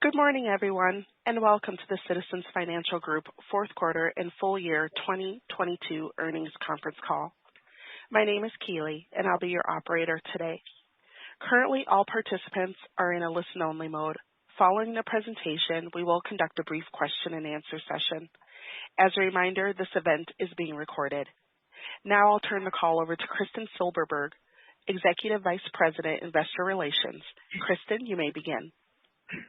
Good morning, everyone, and welcome to the Citizens Financial Group fourth quarter and full year 2022 earnings conference call. My name is Keely, and I'll be your operator today. Currently, all participants are in a listen-only mode. Following the presentation, we will conduct a brief question-and-answer session. As a reminder, this event is being recorded. Now I'll turn the call over to Kristen Silberberg, Executive Vice President, Investor Relations. Kristen, you may begin.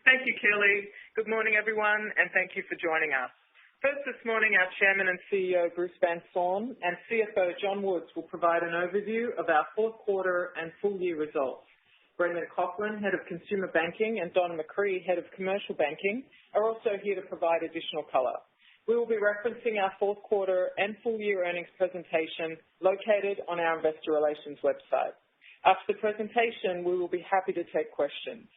Thank you, Keely. Good morning, everyone, and thank you for joining us. First this morning, our Chairman and CEO, Bruce Van Saun, and CFO, John Woods, will provide an overview of our fourth quarter and full year results. Brendan Coughlin, Head of Consumer Banking, and Don McCree, Head of Commercial Banking, are also here to provide additional color. We will be referencing our fourth quarter and full year earnings presentation located on our Investor Relations website. After the presentation, we will be happy to take questions.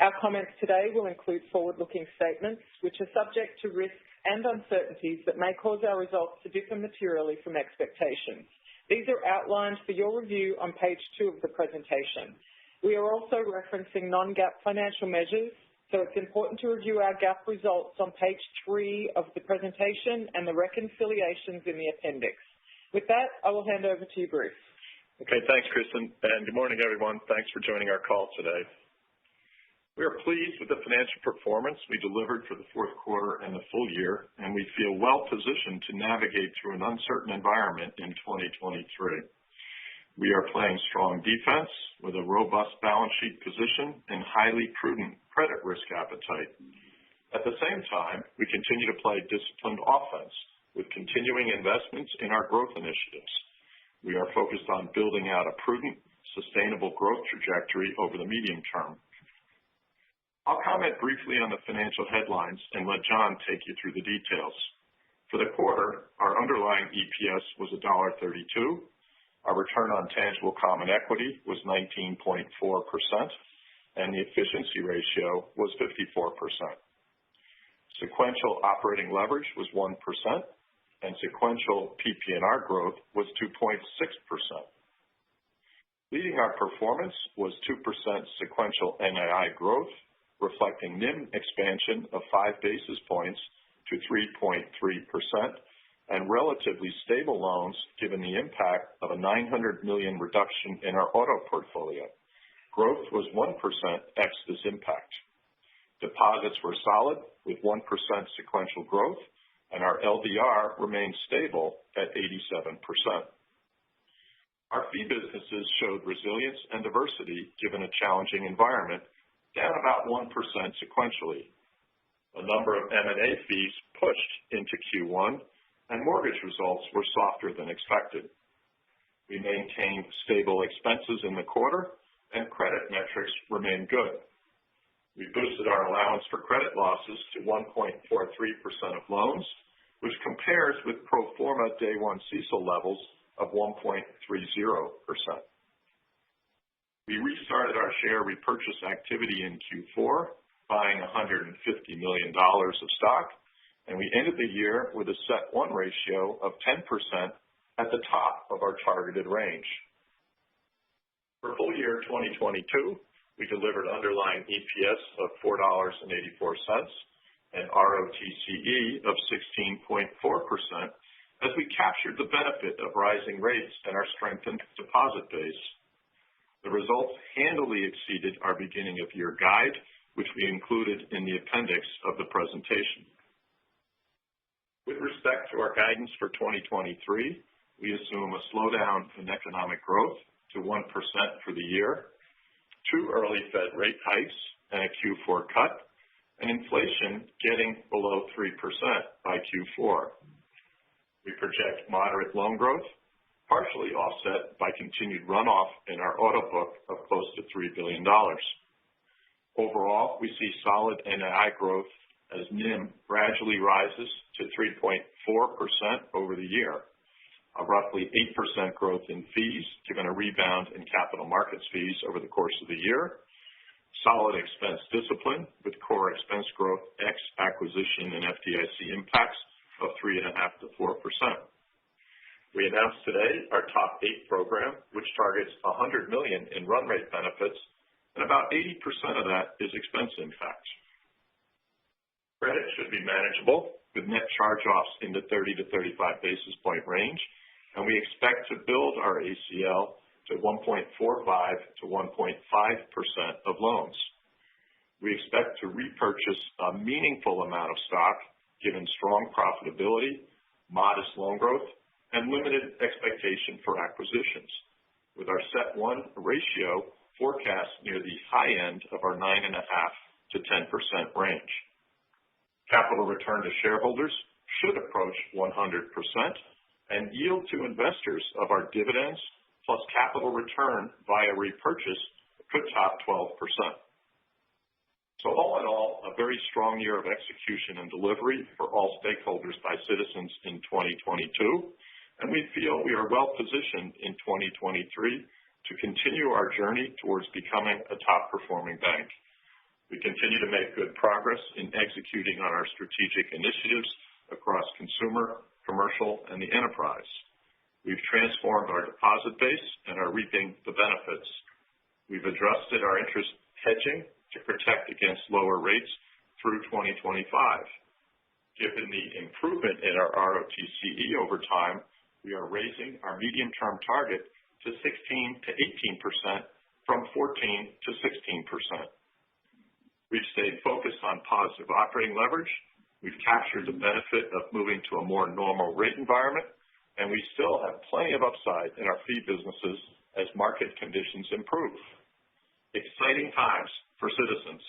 Our comments today will include forward-looking statements which are subject to risks and uncertainties that may cause our results to differ materially from expectations. These are outlined for your review on page 2 of the presentation. We are also referencing non-GAAP financial measures, so it's important to review our GAAP results on page 3 of the presentation and the reconciliations in the appendix. With that, I will hand over to you, Bruce. Okay, thanks, Kristen, and good morning, everyone. Thanks for joining our call today. We are pleased with the financial performance we delivered for the fourth quarter and the full year, and we feel well positioned to navigate through an uncertain environment in 2023. We are playing strong defense with a robust balance sheet position and highly prudent credit risk appetite. At the same time, we continue to play disciplined offense with continuing investments in our growth initiatives. We are focused on building out a prudent, sustainable growth trajectory over the medium term. I'll comment briefly on the financial headlines and let John take you through the details. For the quarter, our underlying EPS was $1.32. Our return on tangible common equity was 19.4%, and the efficiency ratio was 54%. Sequential operating leverage was 1%, and sequential PPNR growth was 2.6%. Leading our performance was 2% sequential NII growth, reflecting NIM expansion of 5 basis points to 3.3% and relatively stable loans given the impact of a $900 million reduction in our auto portfolio. Growth was 1% ex this impact. Deposits were solid with 1% sequential growth, and our LDR remained stable at 87%. Our fee businesses showed resilience and diversity given a challenging environment, down about 1% sequentially. A number of M&A fees pushed into Q1, and mortgage results were softer than expected. We maintained stable expenses in the quarter, and credit metrics remained good. We boosted our allowance for credit losses to 1.43% of loans, which compares with pro forma day one CECL levels of 1.30%. We restarted our share repurchase activity in Q4, buying $150 million of stock, and we ended the year with a CET1 ratio of 10% at the top of our targeted range. For full year 2022, we delivered underlying EPS of $4.84 and ROTCE of 16.4% as we captured the benefit of rising rates and our strengthened deposit base. The results handily exceeded our beginning of year guide, which we included in the appendix of the presentation. With respect to our guidance for 2023, we assume a slowdown in economic growth to 1% for the year, 2 early Fed rate hikes and a Q4 cut, and inflation getting below 3% by Q4. We project moderate loan growth, partially offset by continued runoff in our auto book of close to $3 billion. Overall, we see solid NII growth as NIM gradually rises to 3.4% over the year, a roughly 8% growth in fees given a rebound in capital markets fees over the course of the year, solid expense discipline with core expense growth ex acquisition and FDIC impacts of 3.5% to 4%. We announced today our TOP 8 program, which targets $100 million in run rate benefits, and about 80% of that is expense impact. Credit should be manageable, with net charge-offs in the 30 to 35 basis point range, and we expect to build our ACL to 1.45 to 1.5% of loans. We expect to repurchase a meaningful amount of stock given strong profitability, modest loan growth, and limited expectation for acquisitions, with our CET1 ratio forecast near the high end of our 9.5% to 10% range. Capital return to shareholders should approach 100%, and yield to investors of our dividends plus capital return via repurchase could top 12%. So all in all, a very strong year of execution and delivery for all stakeholders by Citizens in 2022, and we feel we are well positioned in 2023 to continue our journey towards becoming a top-performing bank. We continue to make good progress in executing on our strategic initiatives across consumer, commercial, and the enterprise. We've transformed our deposit base and are reaping the benefits. We've adjusted our interest hedging to protect against lower rates through 2025. Given the improvement in our ROTCE over time, we are raising our medium-term target to 16 to 18% from 14 to 16%. We've stayed focused on positive operating leverage. We've captured the benefit of moving to a more normal rate environment, and we still have plenty of upside in our fee businesses as market conditions improve. Exciting times for Citizens.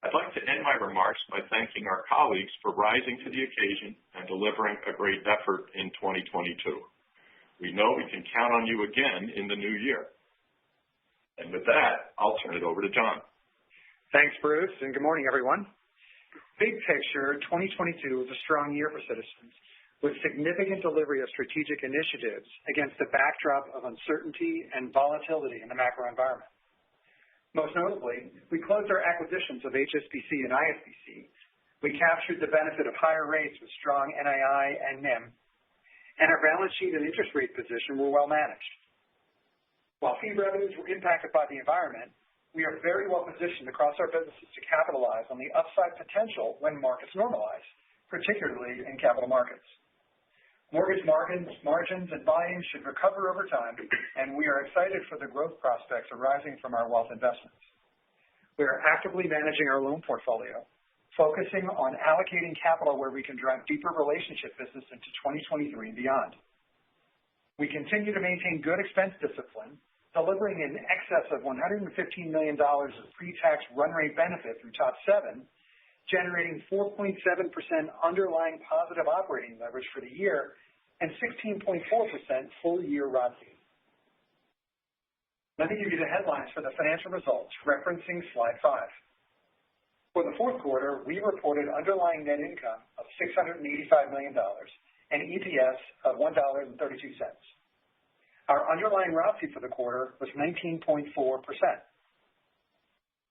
I'd like to end my remarks by thanking our colleagues for rising to the occasion and delivering a great effort in 2022. We know we can count on you again in the new year. And with that, I'll turn it over to John. Thanks, Bruce, and good morning, everyone. Big picture, 2022 was a strong year for Citizens, with significant delivery of strategic initiatives against the backdrop of uncertainty and volatility in the macro environment. Most notably, we closed our acquisitions of HSBC and ISBC. We captured the benefit of higher rates with strong NII and NIM, and our balance sheet and interest rate position were well managed. While fee revenues were impacted by the environment, we are very well positioned across our businesses to capitalize on the upside potential when markets normalize, particularly in capital markets. Mortgage margins and volumes should recover over time, and we are excited for the growth prospects arising from our wealth investments. We are actively managing our loan portfolio, focusing on allocating capital where we can drive deeper relationship business into 2023 and beyond. We continue to maintain good expense discipline, delivering in excess of $115 million of pre-tax run rate benefit through TOP 7, generating 4.7% underlying positive operating leverage for the year and 16.4% full-year ROTCE. Let me give you the headlines for the financial results, referencing slide 5. For the fourth quarter, we reported underlying net income of $685 million and EPS of $1.32. Our underlying ROTCE for the quarter was 19.4%.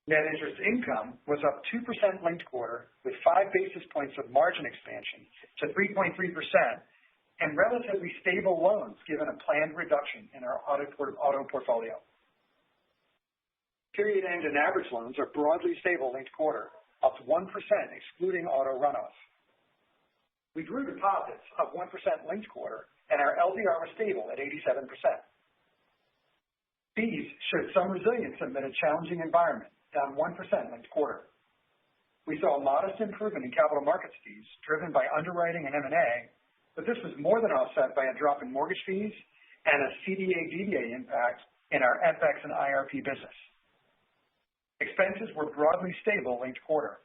Net interest income was up 2% linked quarter, with 5 basis points of margin expansion to 3.3% and relatively stable loans given a planned reduction in our auto portfolio. Period end and average loans are broadly stable linked quarter, up 1% excluding auto runoff. We grew deposits up 1% linked quarter, and our LDR was stable at 87%. Fees showed some resilience amid a challenging environment, down 1% linked quarter. We saw a modest improvement in capital markets fees driven by underwriting and M&A, but this was more than offset by a drop in mortgage fees and a CDA-DDA impact in our FX and IRP business. Expenses were broadly stable linked quarter.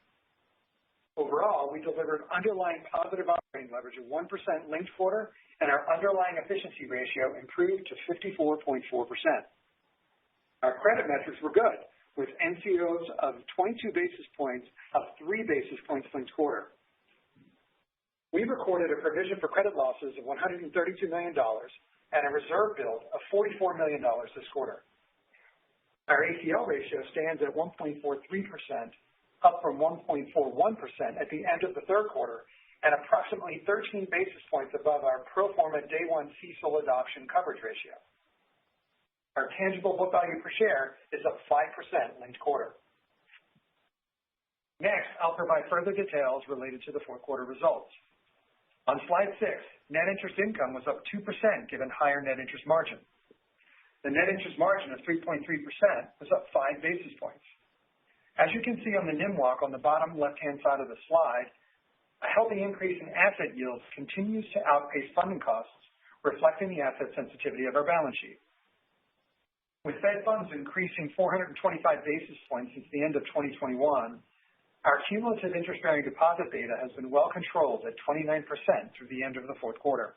Overall, we delivered underlying positive operating leverage of 1% linked quarter, and our underlying efficiency ratio improved to 54.4%. Our credit metrics were good, with NCOs of 22 basis points, up 3 basis points linked quarter. We recorded a provision for credit losses of $132 million and a reserve build of $44 million this quarter. Our ACL ratio stands at 1.43%, up from 1.41% at the end of the third quarter, and approximately 13 basis points above our pro forma day one CECL adoption coverage ratio. Our tangible book value per share is up 5% linked quarter. Next, I'll provide further details related to the fourth quarter results. On slide 6, net interest income was up 2% given higher net interest margin. The net interest margin of 3.3% was up 5 basis points. As you can see on the NIM walk on the bottom left-hand side of the slide, a healthy increase in asset yields continues to outpace funding costs, reflecting the asset sensitivity of our balance sheet. With Fed funds increasing 425 basis points since the end of 2021, our cumulative interest-bearing deposit beta has been well controlled at 29% through the end of the fourth quarter.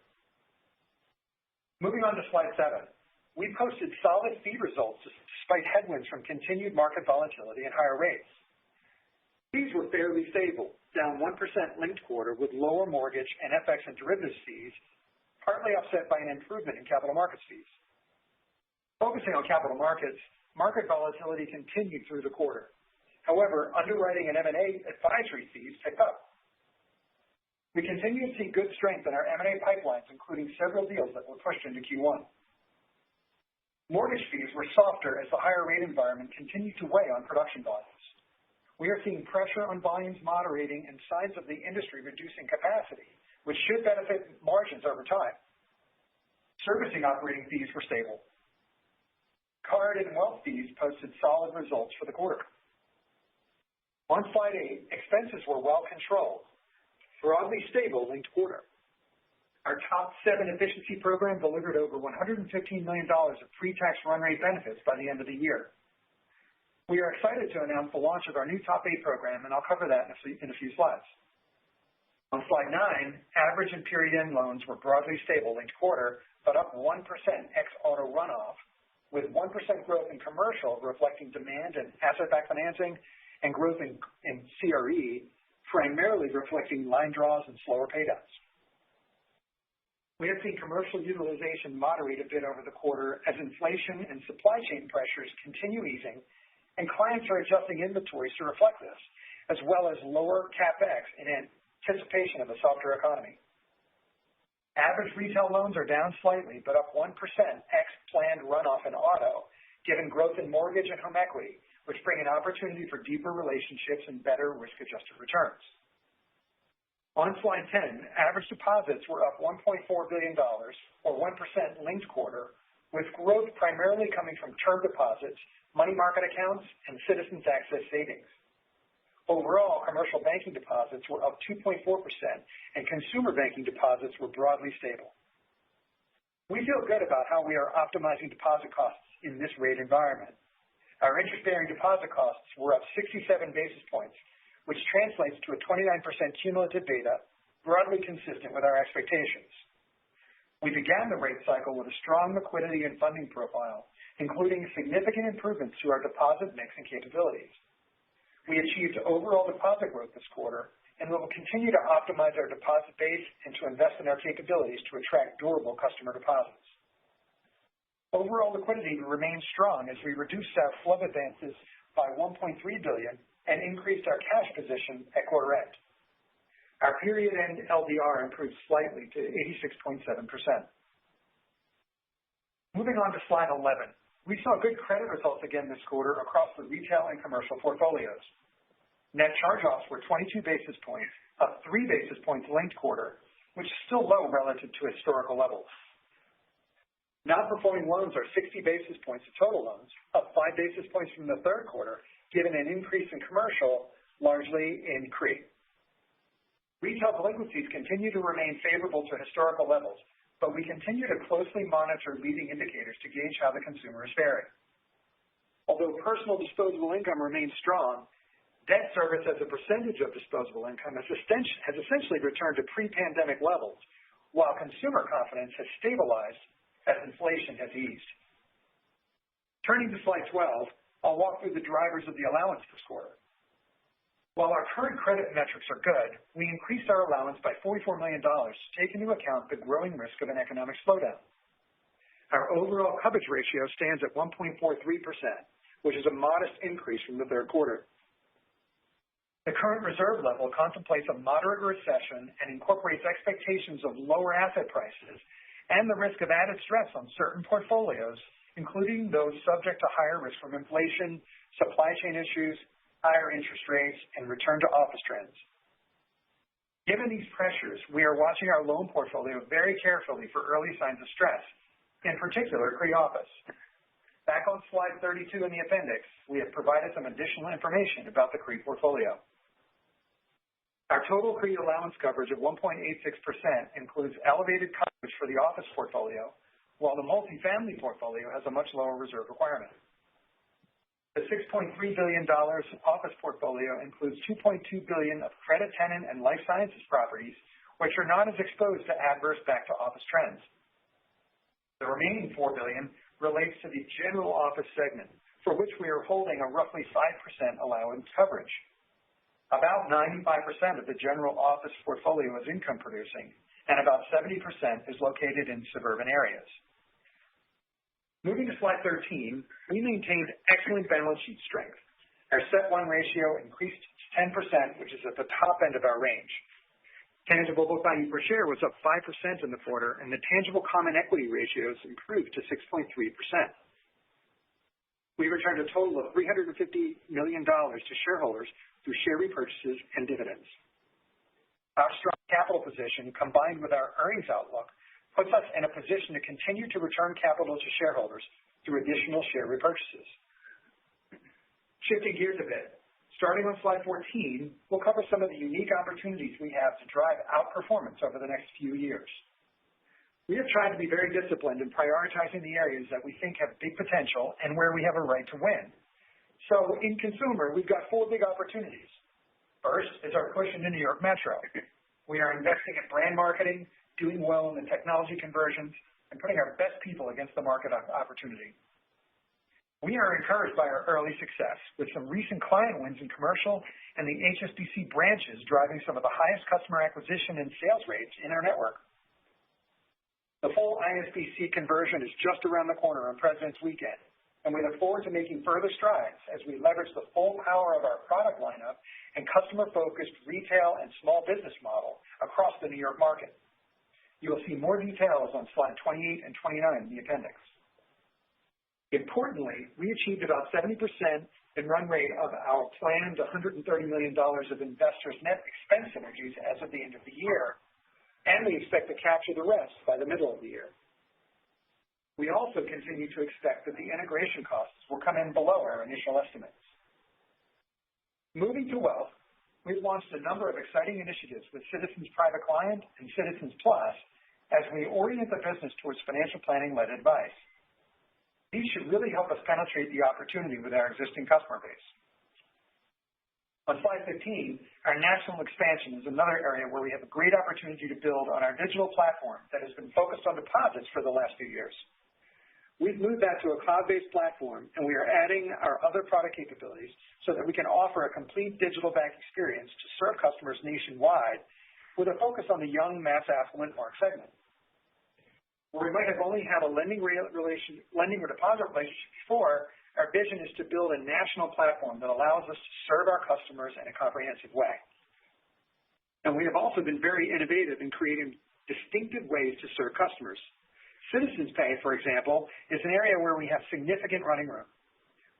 Moving on to slide 7, we posted solid fee results despite headwinds from continued market volatility and higher rates. Fees were fairly stable, down 1% linked quarter with lower mortgage and FX and derivatives fees, partly offset by an improvement in capital markets fees. Focusing on capital markets, market volatility continued through the quarter. However, underwriting and M&A advisory fees picked up. We continue to see good strength in our M&A pipelines, including several deals that were pushed into Q1. Mortgage fees were softer as the higher rate environment continued to weigh on production volumes. We are seeing pressure on volumes moderating and signs of the industry reducing capacity, which should benefit margins over time. Servicing operating fees were stable. Card and wealth fees posted solid results for the quarter. On slide 8, expenses were well controlled, broadly stable linked quarter. Our top 7 efficiency program delivered over $115 million of pre-tax run rate benefits by the end of the year. We are excited to announce the launch of our new top 8 program, and I'll cover that in a few slides. On slide 9, average and period end loans were broadly stable linked quarter, but up 1% ex-auto runoff, with 1% growth in commercial reflecting demand and asset-backed financing, and growth in CRE, primarily reflecting line draws and slower paydowns. We have seen commercial utilization moderate a bit over the quarter as inflation and supply chain pressures continue easing, and clients are adjusting inventories to reflect this, as well as lower CapEx in anticipation of a softer economy. Average retail loans are down slightly, but up 1% ex-planned runoff in auto, given growth in mortgage and home equity, which bring an opportunity for deeper relationships and better risk-adjusted returns. On slide 10, average deposits were up $1.4 billion, or 1% linked quarter, with growth primarily coming from term deposits, money market accounts, and Citizens Access savings. Overall, commercial banking deposits were up 2.4%, and consumer banking deposits were broadly stable. We feel good about how we are optimizing deposit costs in this rate environment. Our interest-bearing deposit costs were up 67 basis points, which translates to a 29% cumulative beta, broadly consistent with our expectations. We began the rate cycle with a strong liquidity and funding profile, including significant improvements to our deposit mix and capabilities. We achieved overall deposit growth this quarter, and we will continue to optimize our deposit base and to invest in our capabilities to attract durable customer deposits. Overall liquidity remains strong as we reduced our FHLB advances by $1.3 billion and increased our cash position at quarter end. Our period end LDR improved slightly to 86.7%. Moving on to slide 11, we saw good credit results again this quarter across the retail and commercial portfolios. Net charge-offs were 22 basis points, up 3 basis points linked quarter, which is still low relative to historical levels. Non-performing loans are 60 basis points of total loans, up 5 basis points from the third quarter, given an increase in commercial, largely in CRE. Retail delinquencies continue to remain favorable to historical levels, but we continue to closely monitor leading indicators to gauge how the consumer is faring. Although personal disposable income remains strong, debt service as a percentage of disposable income has essentially returned to pre-pandemic levels, while consumer confidence has stabilized as inflation has eased. Turning to slide 12, I'll walk through the drivers of the allowance this quarter. While our current credit metrics are good, we increased our allowance by $44 million to take into account the growing risk of an economic slowdown. Our overall coverage ratio stands at 1.43%, which is a modest increase from the third quarter. The current reserve level contemplates a moderate recession and incorporates expectations of lower asset prices and the risk of added stress on certain portfolios, including those subject to higher risk from inflation, supply chain issues, higher interest rates, and return to office trends. Given these pressures, we are watching our loan portfolio very carefully for early signs of stress, in particular CRE office. Back on slide 32 in the appendix, we have provided some additional information about the CRE portfolio. Our total CRE allowance coverage of 1.86% includes elevated coverage for the office portfolio, while the multifamily portfolio has a much lower reserve requirement. The $6.3 billion office portfolio includes $2.2 billion of credit tenant and life sciences properties, which are not as exposed to adverse back-to-office trends. The remaining $4 billion relates to the general office segment, for which we are holding a roughly 5% allowance coverage. About 95% of the general office portfolio is income producing, and about 70% is located in suburban areas. Moving to slide 13, we maintained excellent balance sheet strength. Our CET1 ratio increased to 10%, which is at the top end of our range. Tangible book value per share was up 5% in the quarter, and the tangible common equity ratios improved to 6.3%. We returned a total of $350 million to shareholders through share repurchases and dividends. Our strong capital position, combined with our earnings outlook, puts us in a position to continue to return capital to shareholders through additional share repurchases. Shifting gears a bit, starting on slide 14, we'll cover some of the unique opportunities we have to drive outperformance over the next few years. We have tried to be very disciplined in prioritizing the areas that we think have big potential and where we have a right to win. So in consumer, we've got 4 big opportunities. First is our push into New York Metro. We are investing in brand marketing, doing well in the technology conversions, and putting our best people against the market opportunity. We are encouraged by our early success with some recent client wins in commercial and the HSBC branches driving some of the highest customer acquisition and sales rates in our network. The full ISBC conversion is just around the corner on President's Weekend, and we look forward to making further strides as we leverage the full power of our product lineup and customer-focused retail and small business model across the New York market. You will see more details on slide 28 and 29 in the appendix. Importantly, we achieved about 70% in run rate of our planned $130 million of investors' net expense synergies as of the end of the year, and we expect to capture the rest by the middle of the year. We also continue to expect that the integration costs will come in below our initial estimates. Moving to wealth, we've launched a number of exciting initiatives with Citizens Private Client and Citizens Plus as we orient the business towards financial planning-led advice. These should really help us penetrate the opportunity with our existing customer base. On slide 15, our national expansion is another area where we have a great opportunity to build on our digital platform that has been focused on deposits for the last few years. We've moved that to a cloud-based platform, and we are adding our other product capabilities so that we can offer a complete digital bank experience to serve customers nationwide with a focus on the young mass affluent market segment. Where we might have only had a lending or deposit relationship before, our vision is to build a national platform that allows us to serve our customers in a comprehensive way. And we have also been very innovative in creating distinctive ways to serve customers. Citizens Pay, for example, is an area where we have significant running room.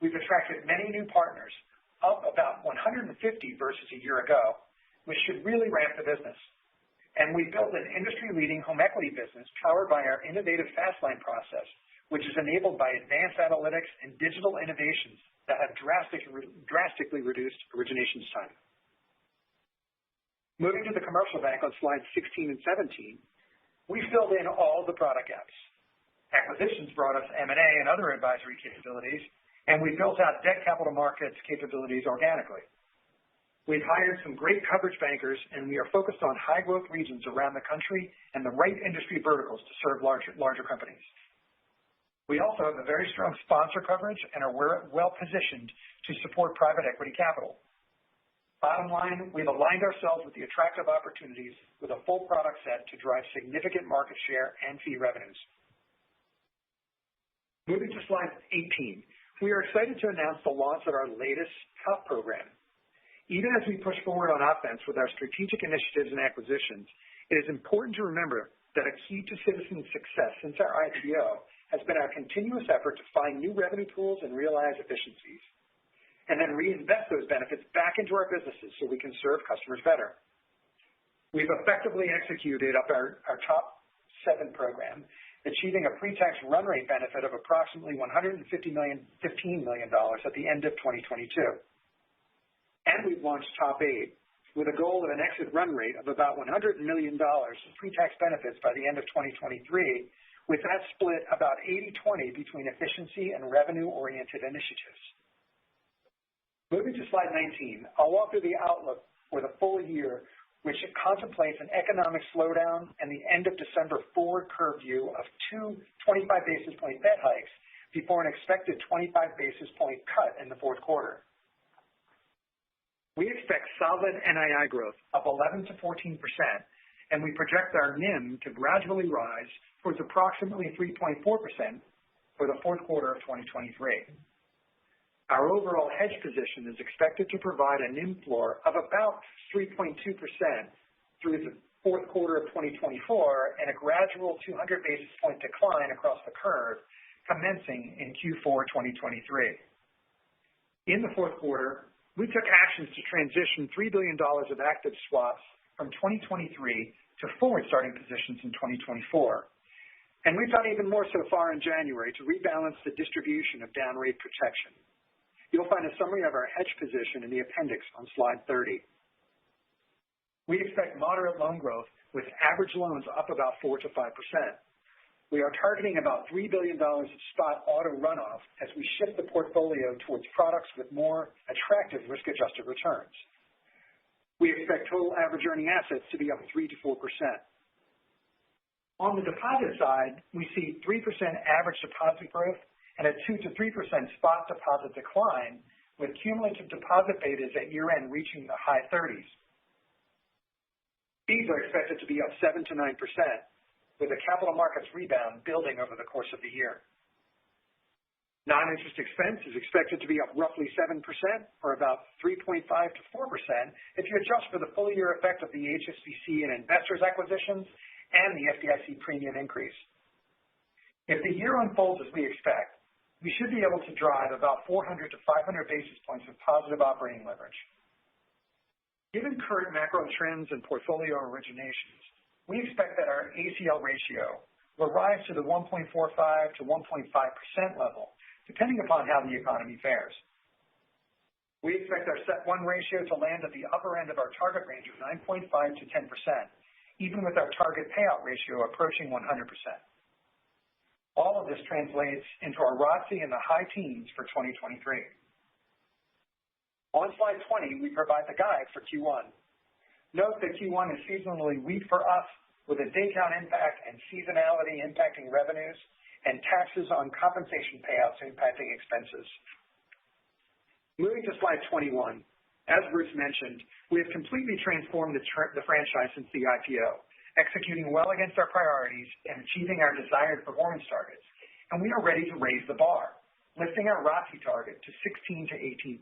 We've attracted many new partners, up about 150 versus a year ago, which should really ramp the business. And we built an industry-leading home equity business powered by our innovative Fastline process, which is enabled by advanced analytics and digital innovations that have drastically reduced originations time. Moving to the commercial bank on slides 16 and 17, we filled in all the product gaps. Acquisitions brought us M&A and other advisory capabilities, and we built out debt capital markets capabilities organically. We've hired some great coverage bankers, and we are focused on high-growth regions around the country and the right industry verticals to serve larger companies. We also have a very strong sponsor coverage and are well-positioned to support private equity capital. Bottom line, we've aligned ourselves with the attractive opportunities with a full product set to drive significant market share and fee revenues. Moving to slide 18, we are excited to announce the launch of our latest TOP program. Even as we push forward on offense with our strategic initiatives and acquisitions, it is important to remember that a key to Citizens' success since our IPO has been our continuous effort to find new revenue pools and realize efficiencies. and then reinvest those benefits back into our businesses so we can serve customers better. We've effectively executed up our top 7 program, achieving a pre-tax run rate benefit of approximately $15 million at the end of 2022. And we've launched Top 8 with a goal of an exit run rate of about $100 million pre-tax benefits by the end of 2023, with that split about 80-20 between efficiency and revenue-oriented initiatives. Moving to slide 19, I'll walk through the outlook for the full year, which contemplates an economic slowdown and the end of December forward curve view of 2 25 basis point Fed hikes before an expected 25 basis point cut in the fourth quarter. We expect solid NII growth of 11 to 14%, and we project our NIM to gradually rise towards approximately 3.4% for the fourth quarter of 2023. Our overall hedge position is expected to provide a NIM floor of about 3.2% through the fourth quarter of 2024 and a gradual 200 basis point decline across the curve commencing in Q4 2023. In the fourth quarter, we took actions to transition $3 billion of active swaps from 2023 to forward starting positions in 2024. And we've done even more so far in January to rebalance the distribution of down rate protection. You'll find a summary of our hedge position in the appendix on slide 30. We expect moderate loan growth with average loans up about 4 to 5%. We are targeting about $3 billion of spot auto runoff as we shift the portfolio towards products with more attractive risk-adjusted returns. We expect total average earning assets to be up 3 to 4%. On the deposit side, we see 3% average deposit growth and a 2 to 3% spot deposit decline, with cumulative deposit betas at year-end reaching the high 30s. Fees are expected to be up 7 to 9%. With a capital markets rebound building over the course of the year. Non-interest expense is expected to be up roughly 7%, or about 3.5 to 4%, if you adjust for the full year effect of the HSBC and Investors acquisitions and the FDIC premium increase. If the year unfolds as we expect, we should be able to drive about 400 to 500 basis points of positive operating leverage. Given current macro trends and portfolio originations, we expect that our ACL ratio will rise to the 1.45 to 1.5% level, depending upon how the economy fares. We expect our CET1 ratio to land at the upper end of our target range of 9.5 to 10%, even with our target payout ratio approaching 100%. All of this translates into our ROTCE in the high teens for 2023. On slide 20, we provide the guide for Q1. Note that Q1 is seasonally weak for us, with a day count impact and seasonality impacting revenues and taxes on compensation payouts impacting expenses. Moving to slide 21, as Bruce mentioned, we have completely transformed the franchise since the IPO, executing well against our priorities and achieving our desired performance targets, and we are ready to raise the bar, lifting our ROTCE target to 16 to 18%.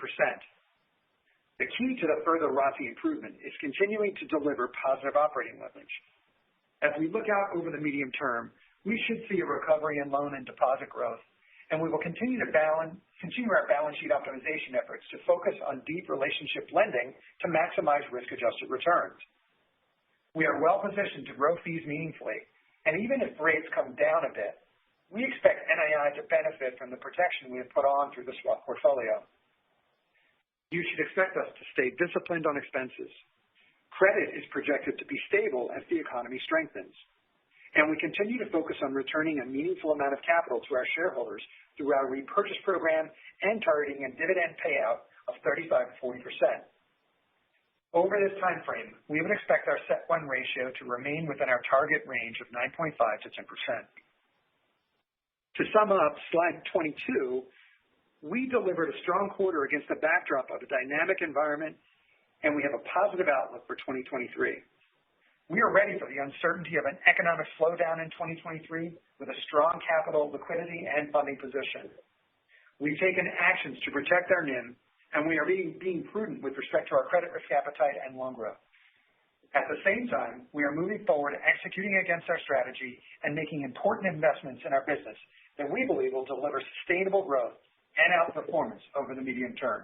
The key to the further ROTCE improvement is continuing to deliver positive operating leverage. As we look out over the medium term, we should see a recovery in loan and deposit growth, and we will continue our balance sheet optimization efforts to focus on deep relationship lending to maximize risk-adjusted returns. We are well positioned to grow fees meaningfully, and even if rates come down a bit, we expect NII to benefit from the protection we have put on through the swap portfolio. You should expect us to stay disciplined on expenses. Credit is projected to be stable as the economy strengthens, and we continue to focus on returning a meaningful amount of capital to our shareholders through our repurchase program and targeting a dividend payout of 35 to 40%. Over this time frame, we would expect our CET1 ratio to remain within our target range of 9.5 to 10%. To sum up slide 22, we delivered a strong quarter against the backdrop of a dynamic environment, and we have a positive outlook for 2023. We are ready for the uncertainty of an economic slowdown in 2023 with a strong capital, liquidity, and funding position. We've taken actions to protect our NIM, and we are being prudent with respect to our credit risk appetite and loan growth. At the same time, we are moving forward, executing against our strategy and making important investments in our business that we believe will deliver sustainable growth and outperformance over the medium term.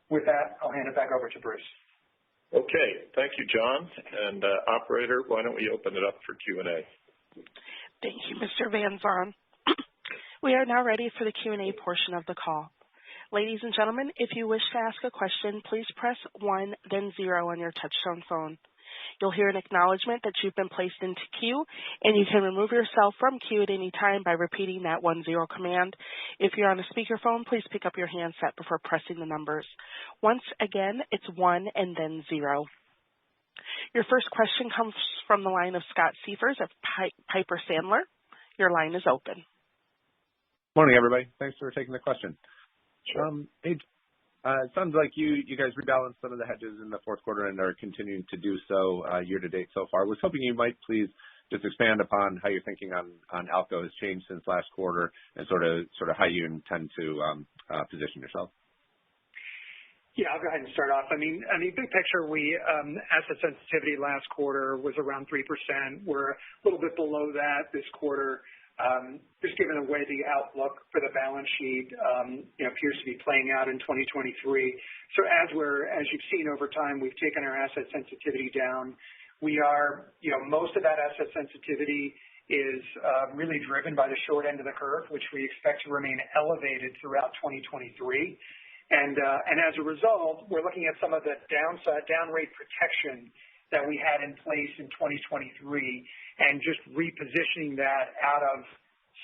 With that, I'll hand it back over to Bruce. Okay. Thank you, John. And operator, why don't we open it up for Q&A? Thank you, Mr. Van Zon. We are now ready for the Q&A portion of the call. Ladies and gentlemen, if you wish to ask a question, please press 1, then 0 on your touchtone phone. You'll hear an acknowledgement that you've been placed into queue, and you can remove yourself from queue at any time by repeating that 1-0 command. If you're on a speakerphone, please pick up your handset before pressing the numbers. Once again, it's 1 and then 0. Your first question comes from the line of Scott Siefers of Piper Sandler. Your line is open. Morning, everybody. Thanks for taking the question. Sure. It sounds like you guys rebalanced some of the hedges in the fourth quarter and are continuing to do so year to date so far. I was hoping you might please just expand upon how your thinking on ALCO has changed since last quarter and sort of how you intend to position yourself. Yeah, I'll go ahead and start off. I mean, big picture, asset sensitivity last quarter was around 3%. We're a little bit below that this quarter. Just given the way the outlook for the balance sheet appears to be playing out in 2023. So as you've seen over time, we've taken our asset sensitivity down. We are, most of that asset sensitivity is really driven by the short end of the curve, which we expect to remain elevated throughout 2023. And as a result, we're looking at some of the down rate protection that we had in place in 2023 and just repositioning that out of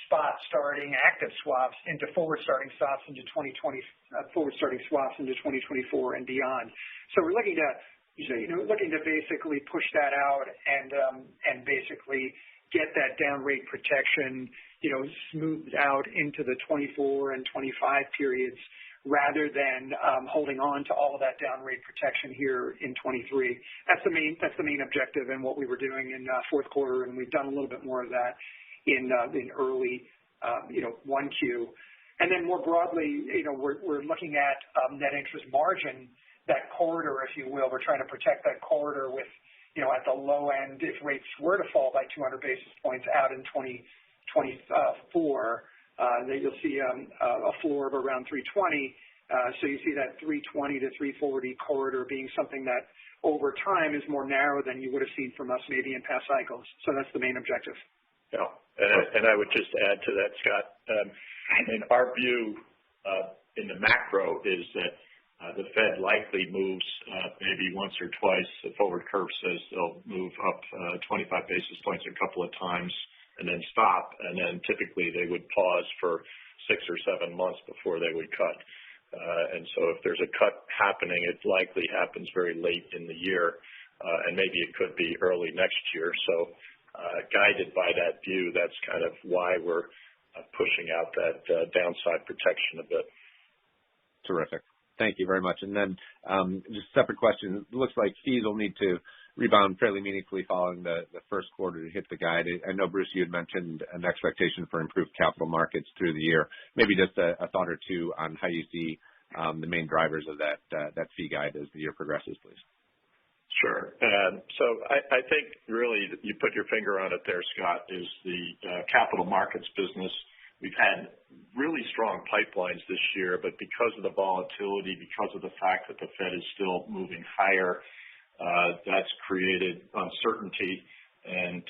spot starting active swaps into forward starting swaps into 2024 and beyond. So we're looking to basically push that out and basically get that down rate protection, smoothed out into the 24 and 25 periods, rather than holding on to all of that down rate protection here in 23. That's the main objective and what we were doing in fourth quarter, and we've done a little bit more of that in early 1Q. And then more broadly, we're looking at net interest margin, that corridor, if you will. We're trying to protect that corridor with, at the low end, if rates were to fall by 200 basis points out in 2024. That you'll see a floor of around 320. So you see that 320 to 340 corridor being something that over time is more narrow than you would have seen from us maybe in past cycles. So that's the main objective. Yeah. And I would just add to that, Scott. Our view in the macro is that the Fed likely moves maybe once or twice. The forward curve says they'll move up 25 basis points a couple of times and then stop, and then typically they would pause for 6 or 7 months before they would cut. And so if there's a cut happening, it likely happens very late in the year, and maybe it could be early next year. So guided by that view, that's kind of why we're pushing out that downside protection a bit. Terrific. Thank you very much. And then just a separate question. It looks like fees will need to rebound fairly meaningfully following the first quarter to hit the guide. I know, Bruce, you had mentioned an expectation for improved capital markets through the year. Maybe just a thought or two on how you see the main drivers of that fee guide as the year progresses, please. Sure. So I think really you put your finger on it there, Scott, is the capital markets business. We've had really strong pipelines this year, but because of the volatility, because of the fact that the Fed is still moving higher, that's created uncertainty and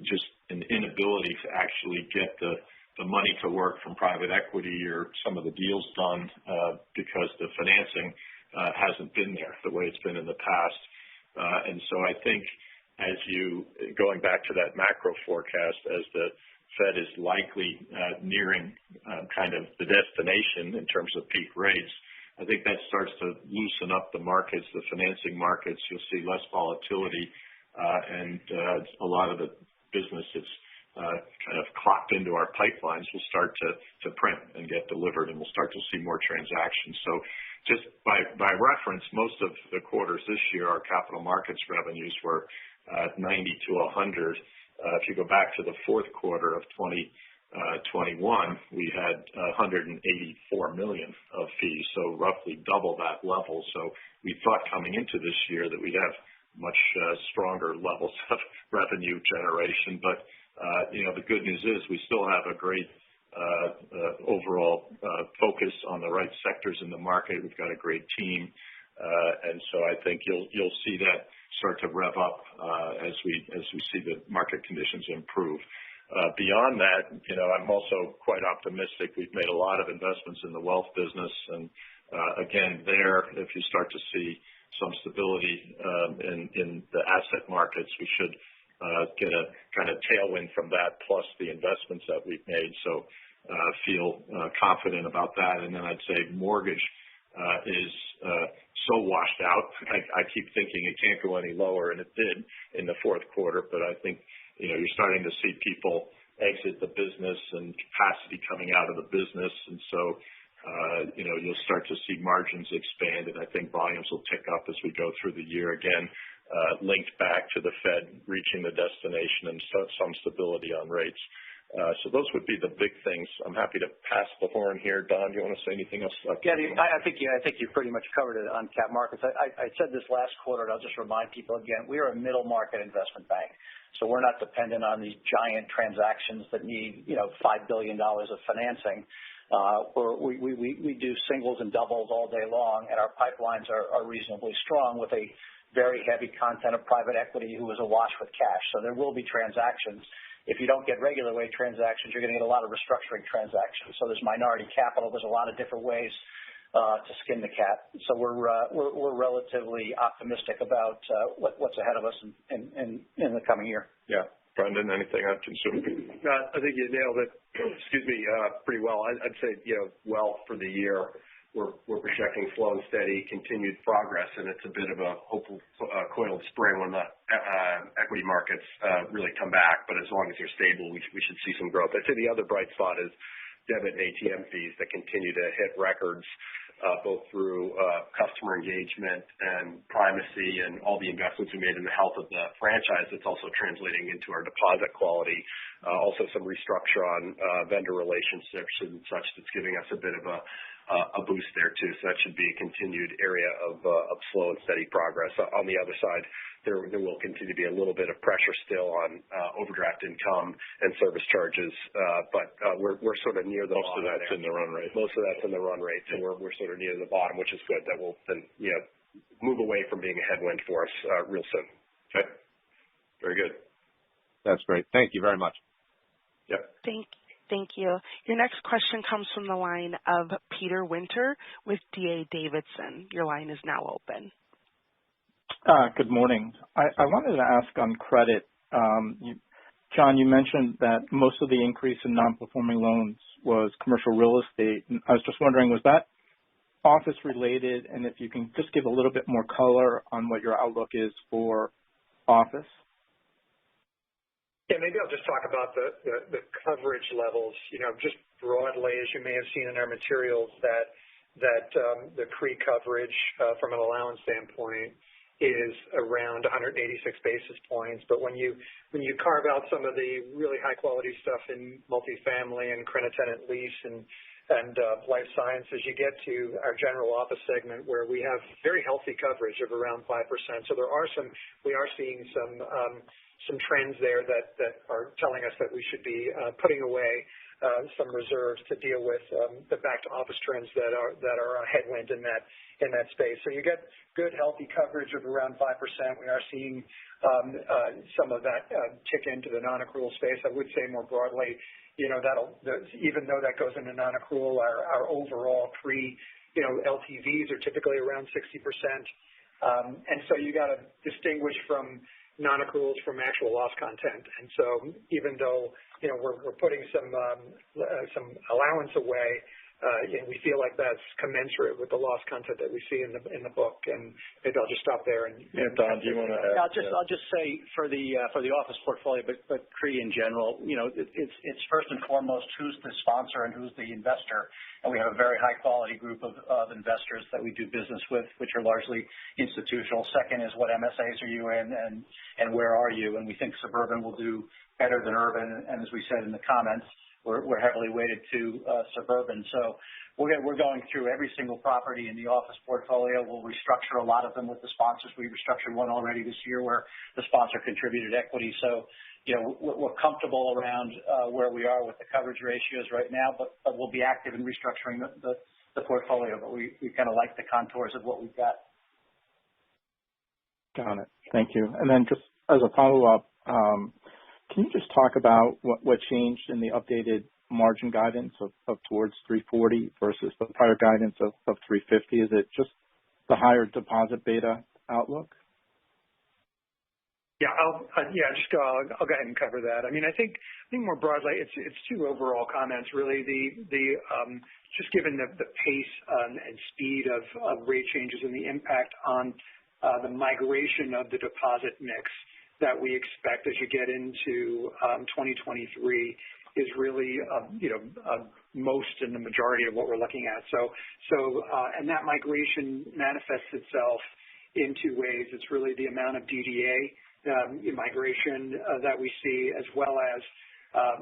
just an inability to actually get the money to work from private equity or some of the deals done because the financing hasn't been there the way it's been in the past. And so I think going back to that macro forecast, as the Fed is likely nearing kind of the destination in terms of peak rates, I think that starts to loosen up the markets, the financing markets. You'll see less volatility, and a lot of the business that's kind of clocked into our pipelines will start to print and get delivered, and we'll start to see more transactions. So just by reference, most of the quarters this year, our capital markets revenues were 90 to 100. If you go back to the fourth quarter of 2021, we had $184 million of fees, so roughly double that level. So we thought coming into this year that we'd have much stronger levels of revenue generation. But, the good news is we still have a great overall focus on the right sectors in the market. We've got a great team, and so I think you'll see that start to rev up as we see the market conditions improve. Beyond that, I'm also quite optimistic. We've made a lot of investments in the wealth business, and again, there, if you start to see some stability in the asset markets, we should get a kind of tailwind from that, plus the investments that we've made. So feel confident about that. And then I'd say mortgage is so washed out. I keep thinking it can't go any lower, and it did in the fourth quarter. But I think you're starting to see people exit the business and capacity coming out of the business, and so you'll start to see margins expand, and I think volumes will tick up as we go through the year again, linked back to the Fed reaching the destination and some stability on rates. So those would be the big things. I'm happy to pass the horn here. Don, do you want to say anything else? Yeah, I think you pretty much covered it on cap markets. I said this last quarter, and I'll just remind people again, we are a middle market investment bank. So we're not dependent on these giant transactions that need, $5 billion of financing. We do singles and doubles all day long, and our pipelines are reasonably strong with a very heavy content of private equity who is awash with cash. So there will be transactions. If you don't get regular way transactions, you're going to get a lot of restructuring transactions. So there's minority capital. There's a lot of different ways to skin the cat. So we're relatively optimistic about what's ahead of us in the coming year. Yeah. Brendan, anything on consumer? I think you nailed it. Pretty well. I'd say, well for the year, we're projecting slow and steady continued progress, and it's a bit of a hopeful coiled spring when the equity markets really come back. But as long as they're stable, we should see some growth. I'd say the other bright spot is debit and ATM fees that continue to hit records, both through customer engagement and primacy and all the investments we made in the health of the franchise. It's also translating into our deposit quality. Also some restructure on vendor relationships and such that's giving us a bit of a boost there too. So that should be a continued area of slow and steady progress. On the other side, there will continue to be a little bit of pressure still on overdraft income and service charges, but we're sort of near the bottom. Most of that's in the run rate. Most of that's in the run rate, and we're sort of near the bottom, which is good. That will then move away from being a headwind for us real soon. Okay, very good. That's great. Thank you very much. Yep. Thank you. Your next question comes from the line of Peter Winter with D.A. Davidson. Your line is now open. Good morning. I wanted to ask on credit. John, you mentioned that most of the increase in non-performing loans was commercial real estate. And I was just wondering, was that office related? And if you can just give a little bit more color on what your outlook is for office. Yeah, maybe I'll just talk about the coverage levels. Just broadly, as you may have seen in our materials, that the CRE coverage from an allowance standpoint is around 186 basis points. But when you carve out some of the really high quality stuff in multifamily and credit tenant lease and life sciences, you get to our general office segment where we have very healthy coverage of around 5%. So we are seeing some trends there that are telling us that we should be putting away some reserves to deal with the back to office trends that are a headwind in that space. So you get good healthy coverage of around 5%. We are seeing some of that tick into the non-accrual space. I would say more broadly, even though that goes into non-accrual, our overall LTVs are typically around 60%. And so you got to distinguish from non-accruals from actual loss content. And so even though we're putting some allowance away, we feel like that's commensurate with the loss content that we see in the book. And maybe I'll just stop there. And Don, do you want to add? I'll just say for the office portfolio, but CRE in general, it's first and foremost who's the sponsor and who's the investor. And we have a very high quality group of investors that we do business with, which are largely institutional. Second is what MSAs are you in and where are you? And we think suburban will do better than urban. And as we said in the comments, we're heavily weighted to suburban. So we're going through every single property in the office portfolio. We'll restructure a lot of them with the sponsors. We restructured one already this year where the sponsor contributed equity. So, we're comfortable around where we are with the coverage ratios right now, but we'll be active in restructuring the portfolio. But we kind of like the contours of what we've got. Got it. Thank you. And then just as a follow-up, can you just talk about what changed in the updated margin guidance of towards 340 versus the prior guidance of 350? Is it just the higher deposit beta outlook? Yeah, I'll go ahead and cover that. I mean, I think more broadly, it's two overall comments really. Just given the pace and speed of rate changes and the impact on the migration of the deposit mix that we expect as you get into 2023 is really most and the majority of what we're looking at. And that migration manifests itself in two ways. It's really the amount of DDA migration that we see, as well as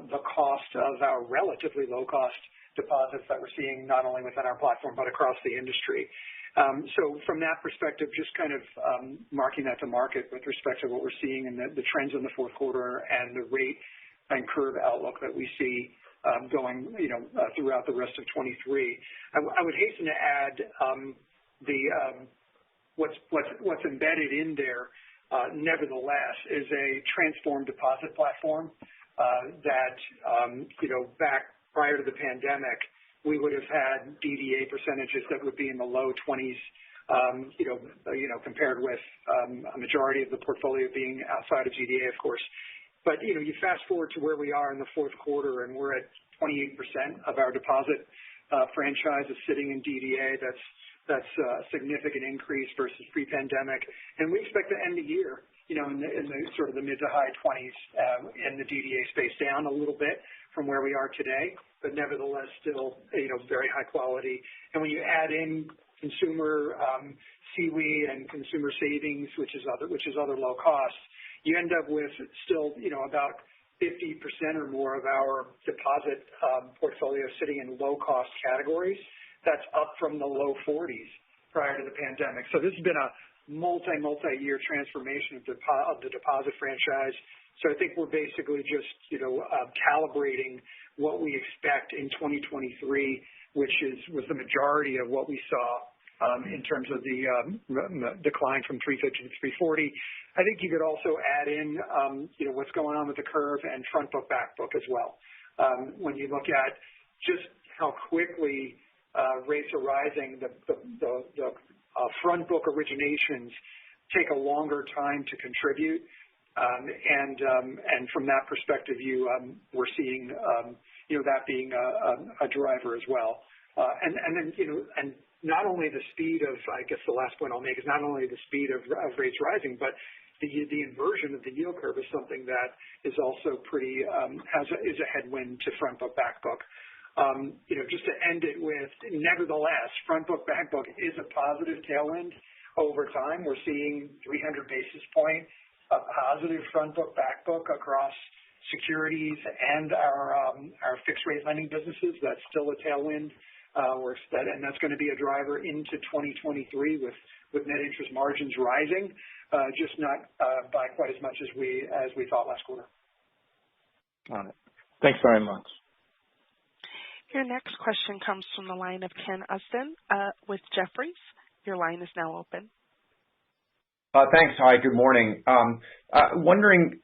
the cost of our relatively low cost deposits that we're seeing not only within our platform but across the industry. So from that perspective, just kind of marking that to market with respect to what we're seeing and the trends in the fourth quarter and the rate and curve outlook that we see going throughout the rest of 23. I would hasten to add what's embedded in there. Nevertheless, is a transformed deposit platform that back prior to the pandemic, we would have had DDA percentages that would be in the low 20s, compared with a majority of the portfolio being outside of DDA, of course. But you fast forward to where we are in the fourth quarter, and we're at 28% of our deposit franchise is sitting in DDA. That's a significant increase versus pre-pandemic, and we expect to end the year, in the sort of the mid to high 20s in the DDA space, down a little bit from where we are today, but nevertheless still, very high quality. And when you add in consumer CWE and consumer savings, which is other low costs, you end up with still, about 50% or more of our deposit portfolio sitting in low cost categories. That's up from the low 40s prior to the pandemic. So this has been a multi-year transformation of the deposit franchise. So I think we're basically just, calibrating what we expect in 2023, which was the majority of what we saw in terms of the decline from 350 to 340. I think you could also add in, what's going on with the curve and front book, back book as well. When you look at just how quickly rates are rising, the front book originations take a longer time to contribute. And from that perspective, we're seeing, that being a driver as well. And then, and not only the speed of, I guess the last point I'll make is not only the speed of rates rising, but the inversion of the yield curve is something that is also pretty, is a headwind to front book, back book. Just to end it with, nevertheless, front book, back book is a positive tailwind over time. We're seeing 300 basis point positive front book, back book across securities and our fixed rate lending businesses. That's still a tailwind. And that's going to be a driver into 2023 with net interest margins rising, just not by quite as much as we thought last quarter. Got it. Thanks very much. Your next question comes from the line of Ken Usdin with Jefferies. Your line is now open. Thanks. Hi, good morning. Wondering,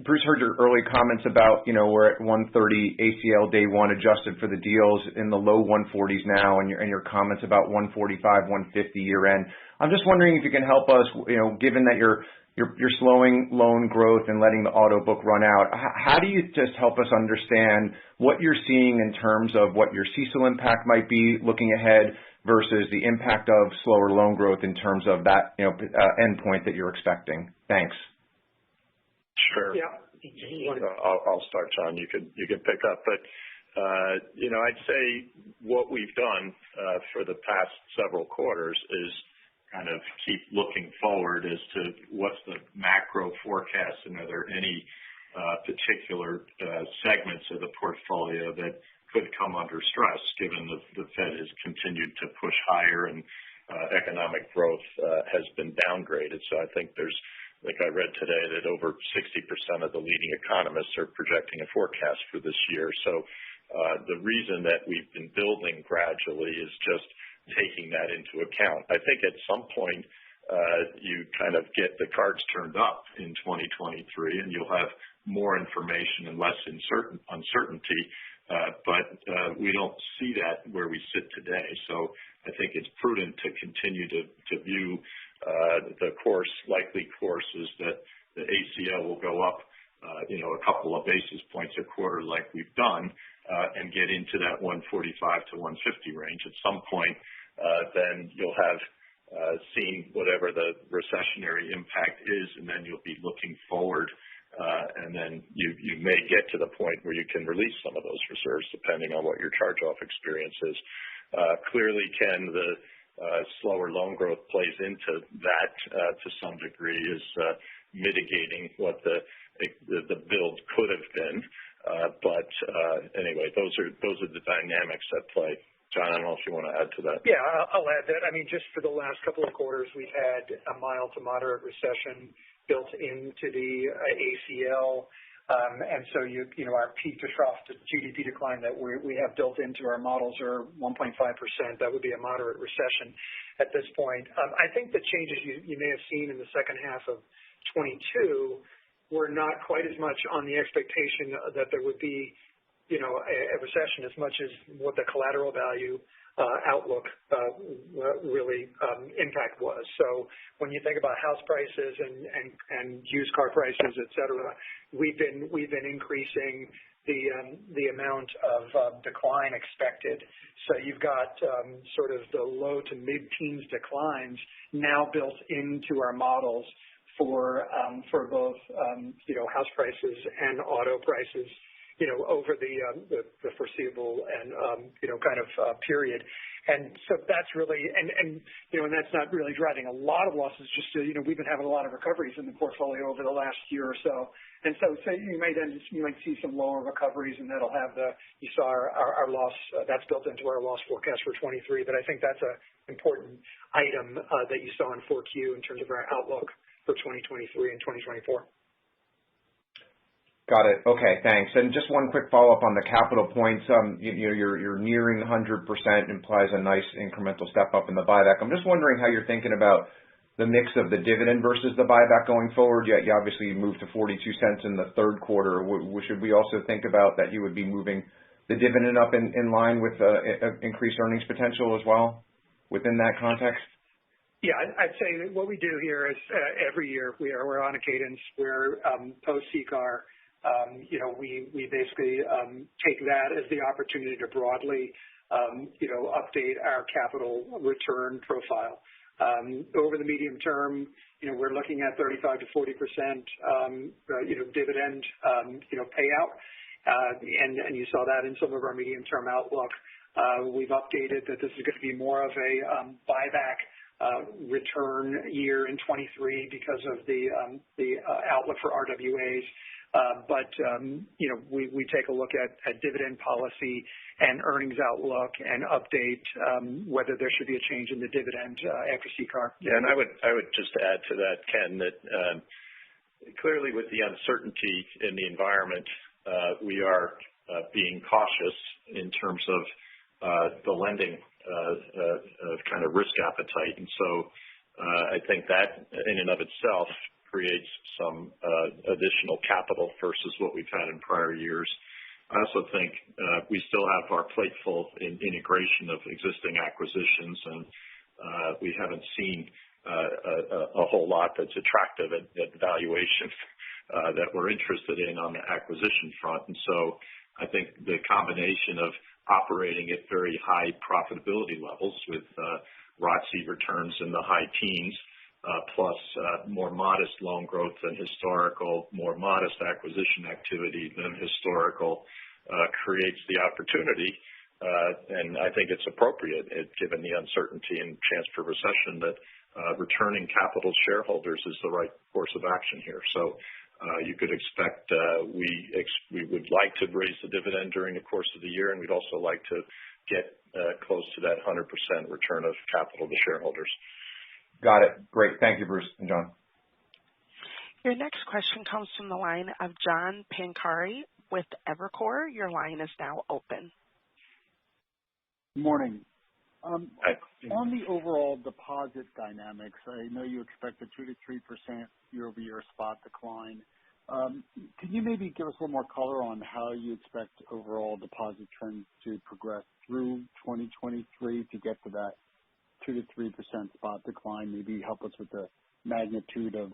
Bruce, heard your early comments about, we're at 130 ACL day one adjusted for the deals in the low 140s now, and your comments about 145, 150 year end. I'm just wondering if you can help us, given that you're slowing loan growth and letting the auto book run out, how do you just help us understand what you're seeing in terms of what your CECL impact might be looking ahead versus the impact of slower loan growth in terms of that, endpoint that you're expecting? Thanks. Sure. Yeah. I'll start, John. You could pick up. But, I'd say what we've done for the past several quarters is kind of keep looking forward as to what's the macro forecast and are there any particular segments of the portfolio that could come under stress given the Fed has continued to push higher and economic growth has been downgraded. So I think like I read today, that over 60% of the leading economists are projecting a forecast for this year. So the reason that we've been building gradually is just taking that into account. I think at some point you kind of get the cards turned up in 2023 and you'll have more information and less uncertainty, but we don't see that where we sit today. So I think it's prudent to continue to view the likely course is that the ACL will go up, a couple of basis points a quarter like we've done, and get into that 145 to 150 range. At some point, then you'll have seen whatever the recessionary impact is, and then you'll be looking forward, and then you may get to the point where you can release some of those reserves depending on what your charge-off experience is. Clearly, Ken, the slower loan growth plays into that to some degree, is mitigating what the build could have been. But anyway, those are the dynamics at play. John, I don't know if you want to add to that. Yeah, I'll add that. I mean, just for the last couple of quarters, we've had a mild to moderate recession built into the ACL. And so, our peak to trough to GDP decline that we have built into our models are 1.5%. That would be a moderate recession at this point. I think the changes you may have seen in the second half of 22 were not quite as much on the expectation that there would be, a recession as much as what the collateral value outlook really impact was. So when you think about house prices and used car prices, et cetera, we've been increasing the amount of decline expected. So you've got sort of the low to mid-teens declines now built into our models for both house prices and auto prices, over the foreseeable and kind of period. And so that's really and that's not really driving a lot of losses. Just we've been having a lot of recoveries in the portfolio over the last year or so. And so you might see some lower recoveries, and that'll have you saw our loss that's built into our loss forecast for 23. But I think that's an important item that you saw in 4Q in terms of our outlook for 2023 and 2024. Got it. Okay, thanks. And just one quick follow-up on the capital points. You're nearing 100%, implies a nice incremental step up in the buyback. I'm just wondering how you're thinking about the mix of the dividend versus the buyback going forward. You obviously moved to 42 cents in the third quarter. Should we also think about that you would be moving the dividend up in line with increased earnings potential as well within that context? Yeah, I'd say that what we do here is every year we're on a cadence where post-CCAR, we basically take that as the opportunity to broadly, update our capital return profile. Over the medium term, we're looking at 35 to 40%, dividend, payout. And you saw that in some of our medium-term outlook. We've updated that this is going to be more of a buyback return year in 23 because of the outlook for RWAs. But we take a look at dividend policy and earnings outlook and update whether there should be a change in the dividend after CCAR. Yeah, and I would just add to that, Ken, that clearly with the uncertainty in the environment, we are being cautious in terms of the lending kind of risk appetite. And so I think that in and of itself creates some additional capital versus what we've had in prior years. I also think we still have our plate full in integration of existing acquisitions, and we haven't seen a whole lot that's attractive at valuation that we're interested in on the acquisition front. And so I think the combination of operating at very high profitability levels with ROTCE returns in the high teens, plus more modest loan growth than historical, more modest acquisition activity than historical, creates the opportunity, and I think it's appropriate, given the uncertainty and chance for recession, that returning capital to shareholders is the right course of action here. So you could expect we would like to raise the dividend during the course of the year, and we'd also like to get close to that 100% return of capital to shareholders. Got it. Great. Thank you, Bruce and John. Your next question comes from the line of John Pancari with Evercore. Your line is now open. Good morning. Hi. On the overall deposit dynamics, I know you expect a 2 to 3% year-over-year spot decline. Can you maybe give us a little more color on how you expect overall deposit trends to progress through 2023 to get to that 2 to 3% spot decline? Maybe help us with the magnitude of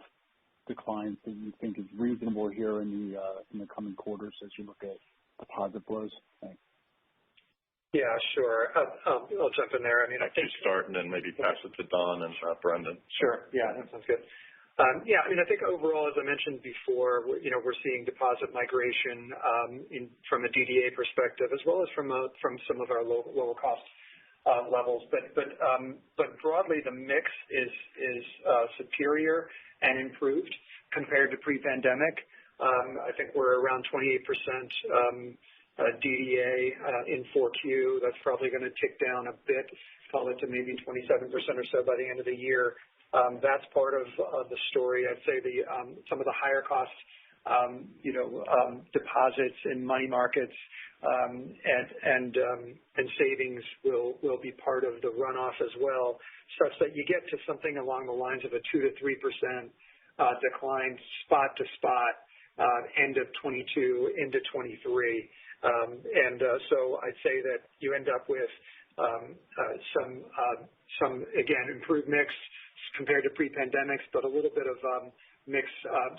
declines that you think is reasonable here in the coming quarters as you look at deposit flows. Thanks. Yeah, sure. I'll jump in there. I mean, I think you start and then maybe pass it to Don and Brendan. Sure. Yeah, that sounds good. I think overall, as I mentioned before, we're seeing deposit migration from a DDA perspective, as well as from some of our lower cost levels. But broadly, the mix is superior and improved compared to pre-pandemic. I think we're around 28% DDA in 4Q. That's probably going to tick down a bit, call it to maybe 27% or so by the end of the year. That's part of the story. I'd say some of the higher cost deposits in money markets and savings will be part of the runoff as well, such that you get to something along the lines of a 2 to 3% decline spot to spot end of 22 into 23. So I'd say that you end up with some again improved mix compared to pre-pandemics, but a little bit of mix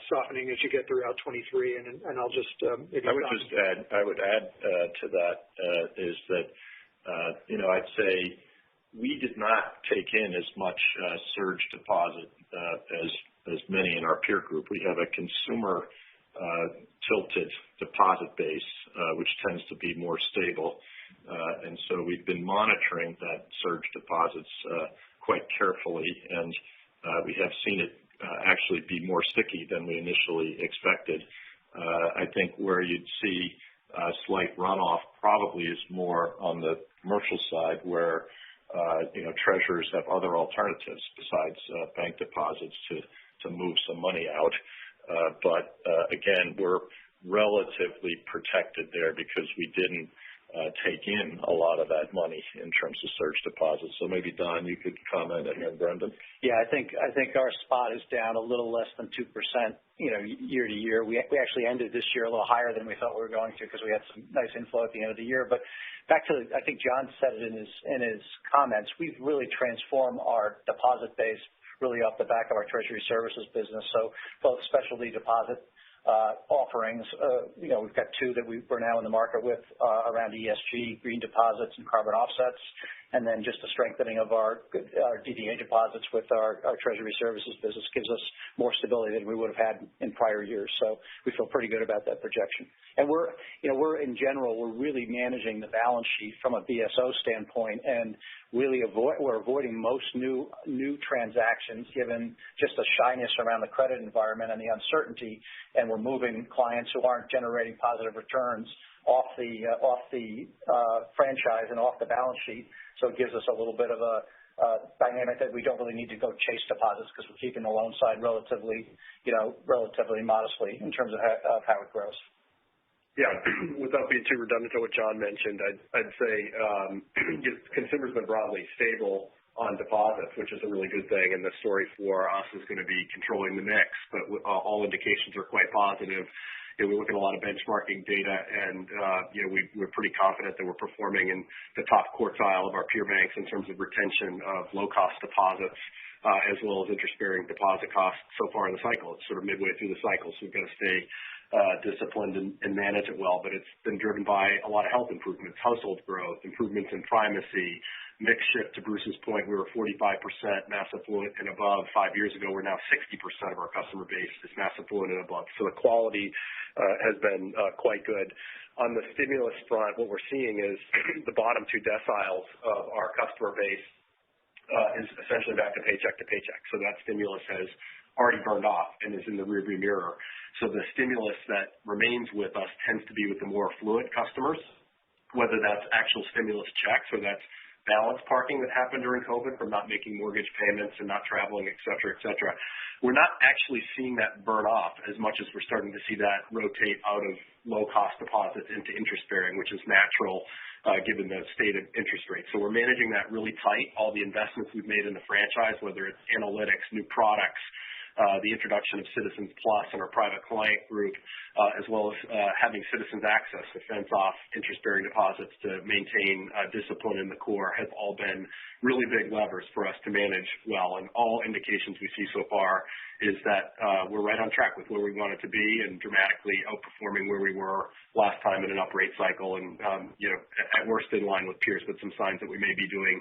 softening as you get throughout 23. And I'll just maybe I would add to that is that I'd say we did not take in as much surge deposit as many in our peer group. We have a consumer tilted deposit base, which tends to be more stable. And so we've been monitoring that surge deposits quite carefully, and we have seen it actually be more sticky than we initially expected. I think where you'd see a slight runoff probably is more on the commercial side where, treasurers have other alternatives besides bank deposits to move some money out. But again, we're relatively protected there because we didn't take in a lot of that money in terms of surge deposits. So maybe Don, you could comment, and then Brendan. Yeah, I think our spot is down a little less than 2%, year to year. We actually ended this year a little higher than we thought we were going to because we had some nice inflow at the end of the year. But back to, I think John said it in his comments, we've really transformed our deposit base really off the back of our treasury services business. So both specialty deposit offerings, we've got two that we're now in the market with around ESG, green deposits and carbon offsets, and then just the strengthening of our DDA deposits with our treasury services business gives us more stability than we would have had in prior years. So we feel pretty good about that projection. And we're in general, we're really managing the balance sheet from a BSO standpoint, and really we're avoiding most new transactions given just the shyness around the credit environment and the uncertainty, and we're moving clients who aren't generating positive returns off the franchise and off the balance sheet. So it gives us a little bit of a dynamic that we don't really need to go chase deposits because we're keeping the loan side relatively modestly in terms of how it grows. Yeah, without being too redundant to what John mentioned, I'd say consumers have been broadly stable on deposits, which is a really good thing, and the story for us is going to be controlling the mix, but all indications are quite positive. We look at a lot of benchmarking data, and we're pretty confident that we're performing in the top quartile of our peer banks in terms of retention of low-cost deposits, as well as interest-bearing deposit costs so far in the cycle. It's sort of midway through the cycle, so we've got to stay disciplined and manage it well. But it's been driven by a lot of health improvements, household growth, improvements in primacy, mix shift. To Bruce's point, we were 45% mass affluent and above 5 years ago. We're now 60% of our customer base is mass affluent and above. So the quality has been quite good. On the stimulus front, what we're seeing is the bottom two deciles of our customer base is essentially back to paycheck. So that stimulus has already burned off and is in the rearview mirror. So the stimulus that remains with us tends to be with the more affluent customers, whether that's actual stimulus checks or that's balance parking that happened during COVID from not making mortgage payments and not traveling, et cetera, et cetera. We're not actually seeing that burn off as much as we're starting to see that rotate out of low-cost deposits into interest-bearing, which is natural given the state of interest rates. So we're managing that really tight. All the investments we've made in the franchise, whether it's analytics, new products, the introduction of Citizens Plus and our private client group, as well as having Citizens Access to fence off interest-bearing deposits to maintain discipline in the core have all been really big levers for us to manage well. And all indications we see so far is that we're right on track with where we want it to be and dramatically outperforming where we were last time in an up rate cycle and, at worst in line with peers, but some signs that we may be doing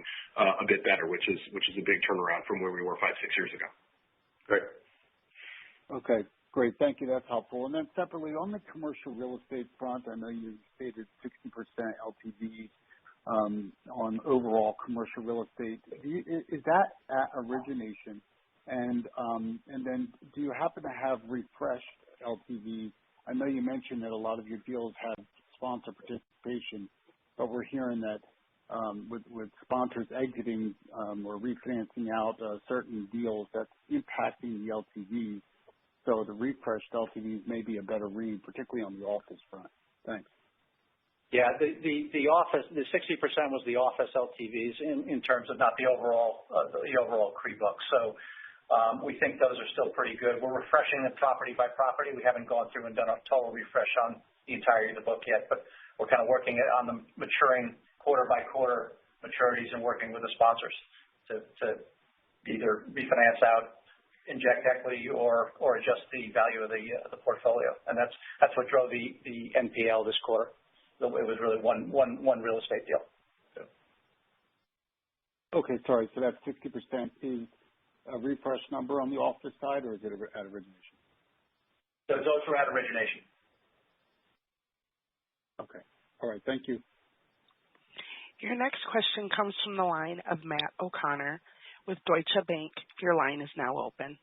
a bit better, which is a big turnaround from where we were 5-6 years ago. Great. Okay, great. Thank you. That's helpful. And then separately, on the commercial real estate front, I know you stated 60% LTV on overall commercial real estate. Is that at origination? And then do you happen to have refreshed LTV? I know you mentioned that a lot of your deals have sponsor participation, but we're hearing that with sponsors exiting or refinancing out certain deals, that's impacting the LTV. So the refreshed LTVs may be a better read, particularly on the office front. Thanks. Yeah, the office, the 60% was the office LTVs in terms of not the overall CRE book. So we think those are still pretty good. We're refreshing them property by property. We haven't gone through and done a total refresh on the entirety of the book yet, but we're kind of working on the maturing quarter by quarter maturities and working with the sponsors to either refinance out, inject equity, or adjust the value of the portfolio, and that's what drove the NPL this quarter. It was really one real estate deal. So. Okay, sorry. So that 60% is a refresh number on the office side, or is it at origination? Those were at origination. Okay. All right. Thank you. Your next question comes from the line of Matt O'Connor with Deutsche Bank. Your line is now open.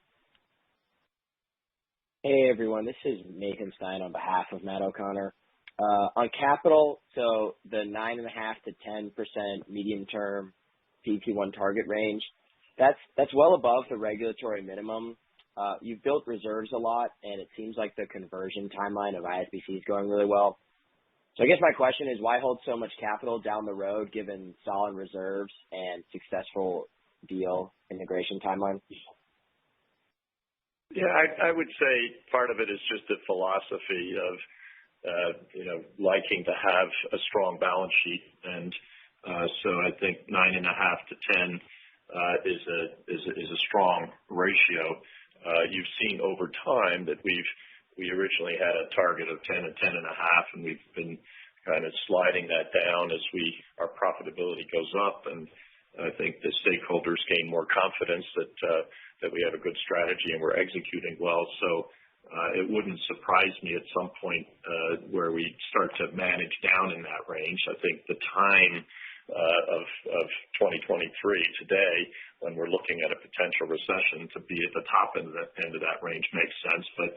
Hey, everyone. This is Nathan Stein on behalf of Matt O'Connor. On capital, so the 9.5% to 10% medium-term CET1 target range, that's well above the regulatory minimum. You've built reserves a lot, and it seems like the conversion timeline of ISBC is going really well. So I guess my question is, why hold so much capital down the road given solid reserves and successful deal integration timeline? Yeah, I would say part of it is just the philosophy of, liking to have a strong balance sheet. And so I think 9.5 to 10 is a strong ratio. You've seen over time that we originally had a target of 10 and 10.5, and we've been kind of sliding that down as our profitability goes up, and I think the stakeholders gain more confidence that we have a good strategy and we're executing well. So it wouldn't surprise me at some point where we start to manage down in that range. I think the time of 2023 today, when we're looking at a potential recession, to be at the top end of that range makes sense. But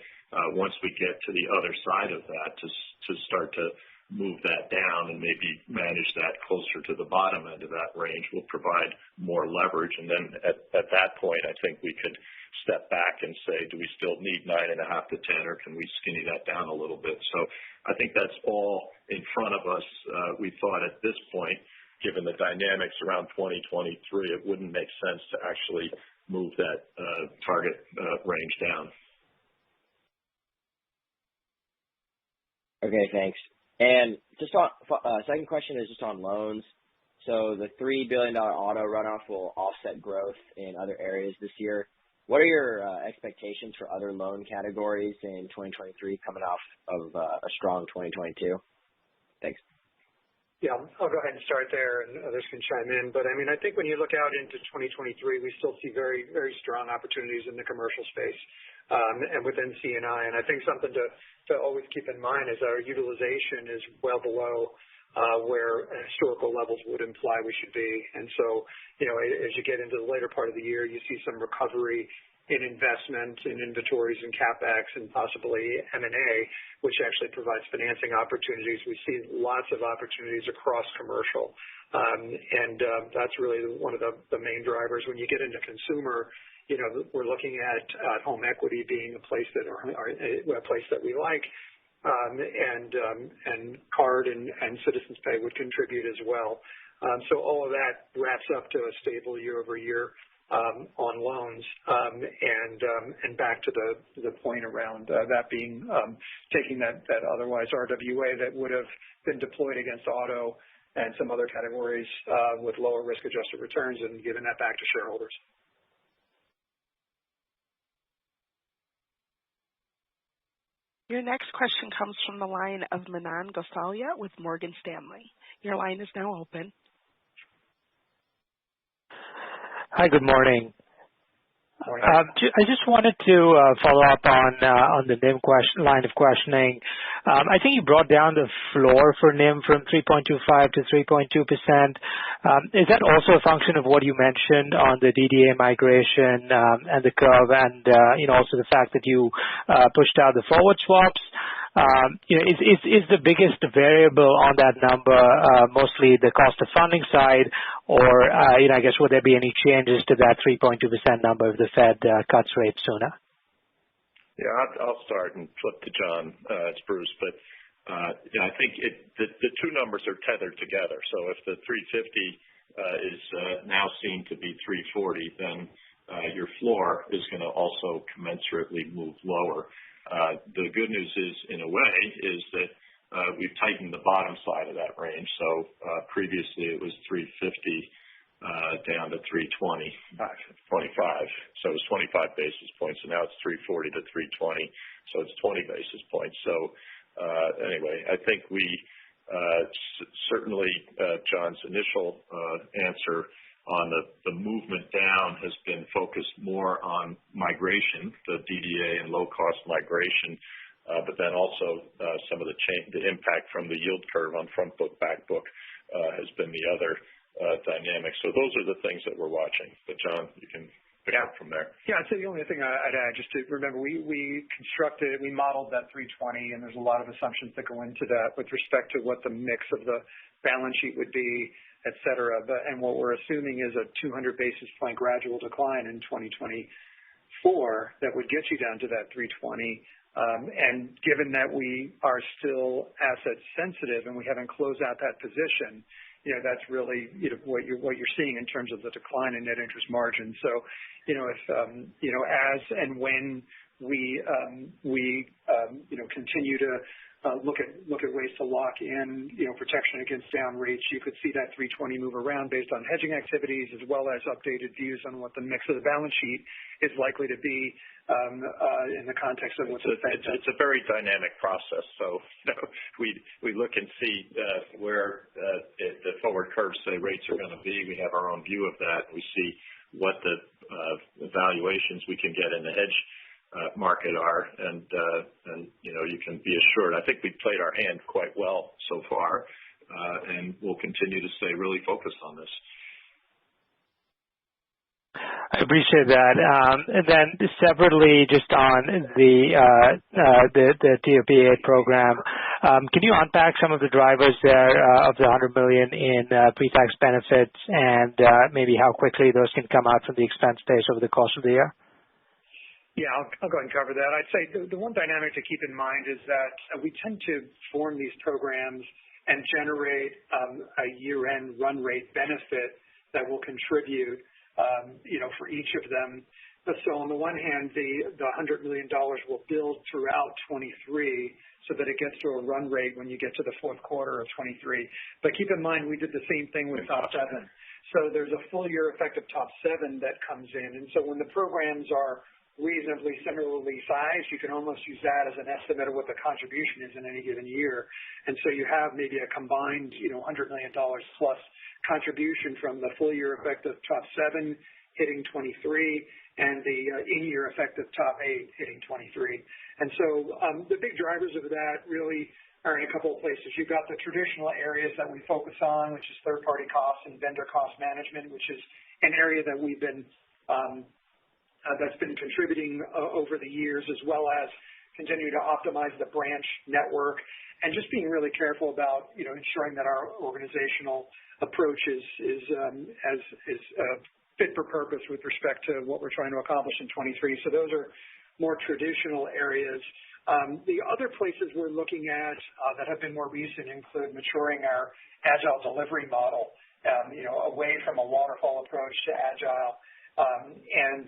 once we get to the other side of that, to start to move that down and maybe manage that closer to the bottom end of that range will provide more leverage. And then at that point, I think we could step back and say, do we still need 9.5 to 10, or can we skinny that down a little bit? So I think that's all in front of us. We thought at this point, given the dynamics around 2023, it wouldn't make sense to actually move that target range down. Okay, thanks. And just on second question is just on loans. So the $3 billion auto runoff will offset growth in other areas this year. What are your expectations for other loan categories in 2023 coming off of a strong 2022? Thanks. Yeah, I'll go ahead and start there, and others can chime in. But, I think when you look out into 2023, we still see very, very strong opportunities in the commercial space and within C&I. And I think something to always keep in mind is our utilization is well below where historical levels would imply we should be. And so, as you get into the later part of the year, you see some recovery in investment, in inventories and CapEx, and possibly M&A, which actually provides financing opportunities. We see lots of opportunities across commercial, and that's really one of the main drivers. When you get into consumer, we're looking at home equity being a place that we like, and card and Citizens Pay would contribute as well. So all of that wraps up to a stable year-over-year on loans, and back to the point around that being taking that otherwise RWA that would have been deployed against auto and some other categories with lower risk-adjusted returns and giving that back to shareholders. Your next question comes from the line of Manan Gosalia with Morgan Stanley. Your line is now open. Hi, good morning. Morning. I just wanted to follow up on the NIM line of questioning. I think you brought down the floor for NIM from 3.25 to 3.2%. Is that also a function of what you mentioned on the DDA migration and the curve, and also the fact that you pushed out the forward swaps? Is the biggest variable on that number mostly the cost of funding side, or I guess would there be any changes to that 3.2% number if the Fed cuts rates sooner? Yeah, I'll start and flip to John. It's Bruce, but I think the two numbers are tethered together. So if the 350 is now seen to be 340, then your floor is going to also commensurately move lower. The good news is, in a way, is that we've tightened the bottom side of that range. So previously it was 350 down to 320, 25. So it was 25 basis points, and now it's 340 to 320. So it's 20 basis points. So anyway, I think we certainly John's initial answer on the movement down has been focused more on migration, the DDA and low-cost migration, but then also some of the impact from the yield curve on front book, back book has been the other dynamic. So those are the things that we're watching. But John, you can pick up from there. Yeah, I'd say the only thing I'd add, just to remember, we modeled that 320, and there's a lot of assumptions that go into that with respect to what the mix of the balance sheet would be, et cetera. And what we're assuming is a 200 basis point gradual decline in 2024 that would get you down to that 320. And given that we are still asset sensitive and we haven't closed out that position, that's really what you're seeing in terms of the decline in net interest margin. So, if as and when we continue to look at ways to lock in protection against down rates, you could see that 320 move around based on hedging activities as well as updated views on what the mix of the balance sheet is likely to be in the context of what's it's a very dynamic process. So we look and see where the forward curves say rates are going to be. We have our own view of that. We see what the valuations we can get in the hedge market are, and you can be assured. I think we played our hand quite well so far, and we'll continue to stay really focused on this. I appreciate that. And then separately, just on the TOP8 program, can you unpack some of the drivers there of the $100 million in pre-tax benefits, and maybe how quickly those can come out from the expense base over the course of the year? Yeah, I'll go ahead and cover that. I'd say the one dynamic to keep in mind is that we tend to form these programs and generate a year-end run rate benefit that will contribute, for each of them. So on the one hand, the $100 million will build throughout 23 so that it gets to a run rate when you get to the fourth quarter of 23. But keep in mind, we did the same thing with Top 7. So there's a full year effect of Top 7 that comes in. And so when the programs are reasonably similarly sized, you can almost use that as an estimate of what the contribution is in any given year. And so you have maybe a combined, $100 million plus contribution from the full year effect of Top 7 hitting 23 and the in-year effect of Top 8 hitting 23. And so the big drivers of that really are in a couple of places. You've got the traditional areas that we focus on, which is third-party costs and vendor cost management, which is an area that we've been that's been contributing over the years, as well as continue to optimize the branch network and just being really careful about, ensuring that our organizational approach is fit for purpose with respect to what we're trying to accomplish in 23. So those are more traditional areas. The other places we're looking at that have been more recent include maturing our agile delivery model, away from a waterfall approach to agile, and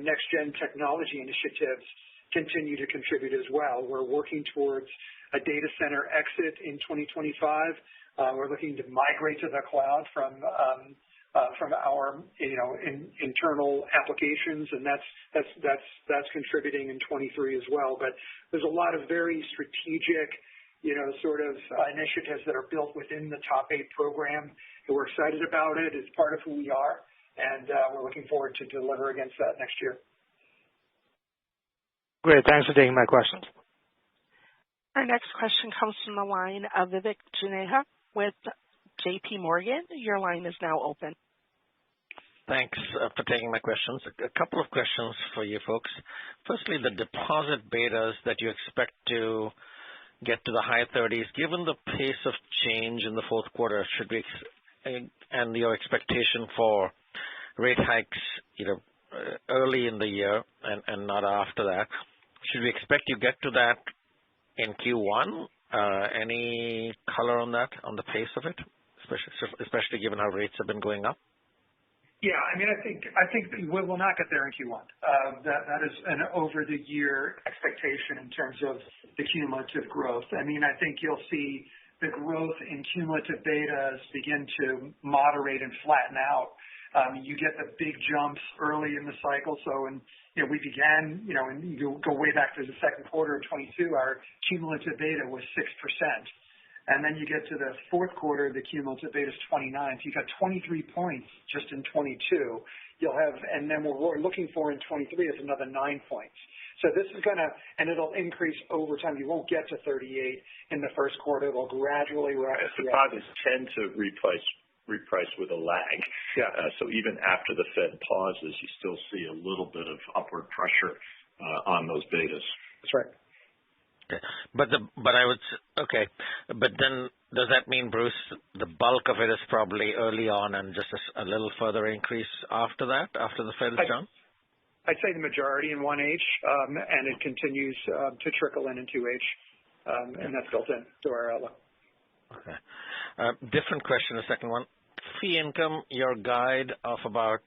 next gen technology initiatives continue to contribute as well. We're working towards a data center exit in 2025. We're looking to migrate to the cloud from our internal applications, and that's contributing in 23 as well. But there's a lot of very strategic initiatives that are built within the Top 8 program, and we're excited about it. It's part of who we are, and we're looking forward to deliver against that next year. Great. Thanks for taking my questions. Our next question comes from the line of Vivek Juneja with J.P. Morgan. Your line is now open. Thanks for taking my questions. A couple of questions for you folks. Firstly, the deposit betas that you expect to get to the high 30s, given the pace of change in the fourth quarter, and your expectation for rate hikes, early in the year and not after that, should we expect you get to that in Q1? Any color on that, on the pace of it, especially given how rates have been going up? Yeah, I think we will not get there in Q1. That is an over the year expectation in terms of the cumulative growth. I think you'll see the growth in cumulative betas begin to moderate and flatten out. You get the big jumps early in the cycle. So we began, and you go way back to the second quarter of 22, our cumulative beta was 6%. And then you get to the fourth quarter, the cumulative beta is 29. So you got 23 points just in 22. You'll have, and then what we're looking for in 23 is another 9 points. So this is and it'll increase over time. You won't get to 38 in the first quarter. It'll gradually rise. Deposits tend to reprice with a lag. Yeah. So even after the Fed pauses, you still see a little bit of upward pressure on those betas. That's right. Okay. But then does that mean, Bruce, the bulk of it is probably early on and just a little further increase after that, after the Fed is done? I'd say the majority in 1H, and it continues to trickle in 2H, and that's built in to our outlook. Okay. Different question, the second one. Fee income, your guide of about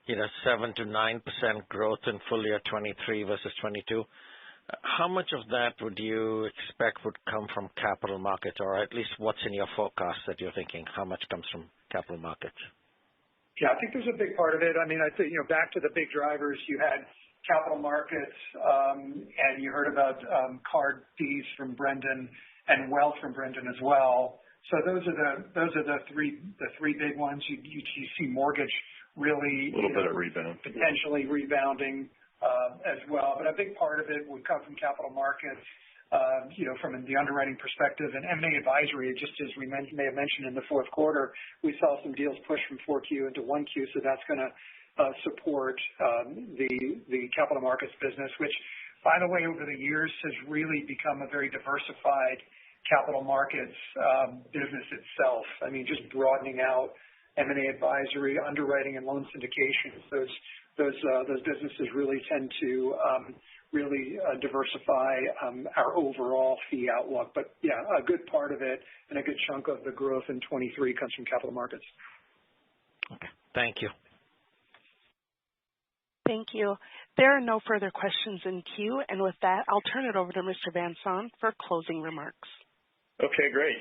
7 to 9% growth in full year 23 versus 22. How much of that would you expect would come from capital markets, or at least what's in your forecast that you're thinking? How much comes from capital markets? Yeah, I think there's a big part of it. I think, back to the big drivers, you had capital markets, and you heard about card fees from Brendan and wealth from Brendan as well. So those are the three big ones. You see mortgage really a little bit of rebound, potentially rebounding as well. But a big part of it would come from capital markets, from the underwriting perspective, and M&A advisory. Just as we may have mentioned in the fourth quarter, we saw some deals push from 4Q into 1Q, so that's going to support the capital markets business, which, by the way, over the years has really become a very diversified capital markets business itself. Just broadening out M&A advisory, underwriting, and loan syndications. Those businesses really tend to really diversify our overall fee outlook. But yeah, a good part of it and a good chunk of the growth in 23 comes from capital markets. Okay. Thank you. Thank you. There are no further questions in queue, and with that, I'll turn it over to Mr. Van Saun for closing remarks. Okay, great.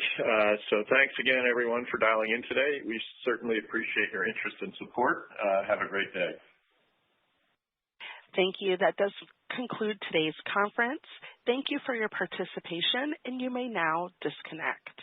So thanks again, everyone, for dialing in today. We certainly appreciate your interest and support. Have a great day. Thank you. That does conclude today's conference. Thank you for your participation, and you may now disconnect.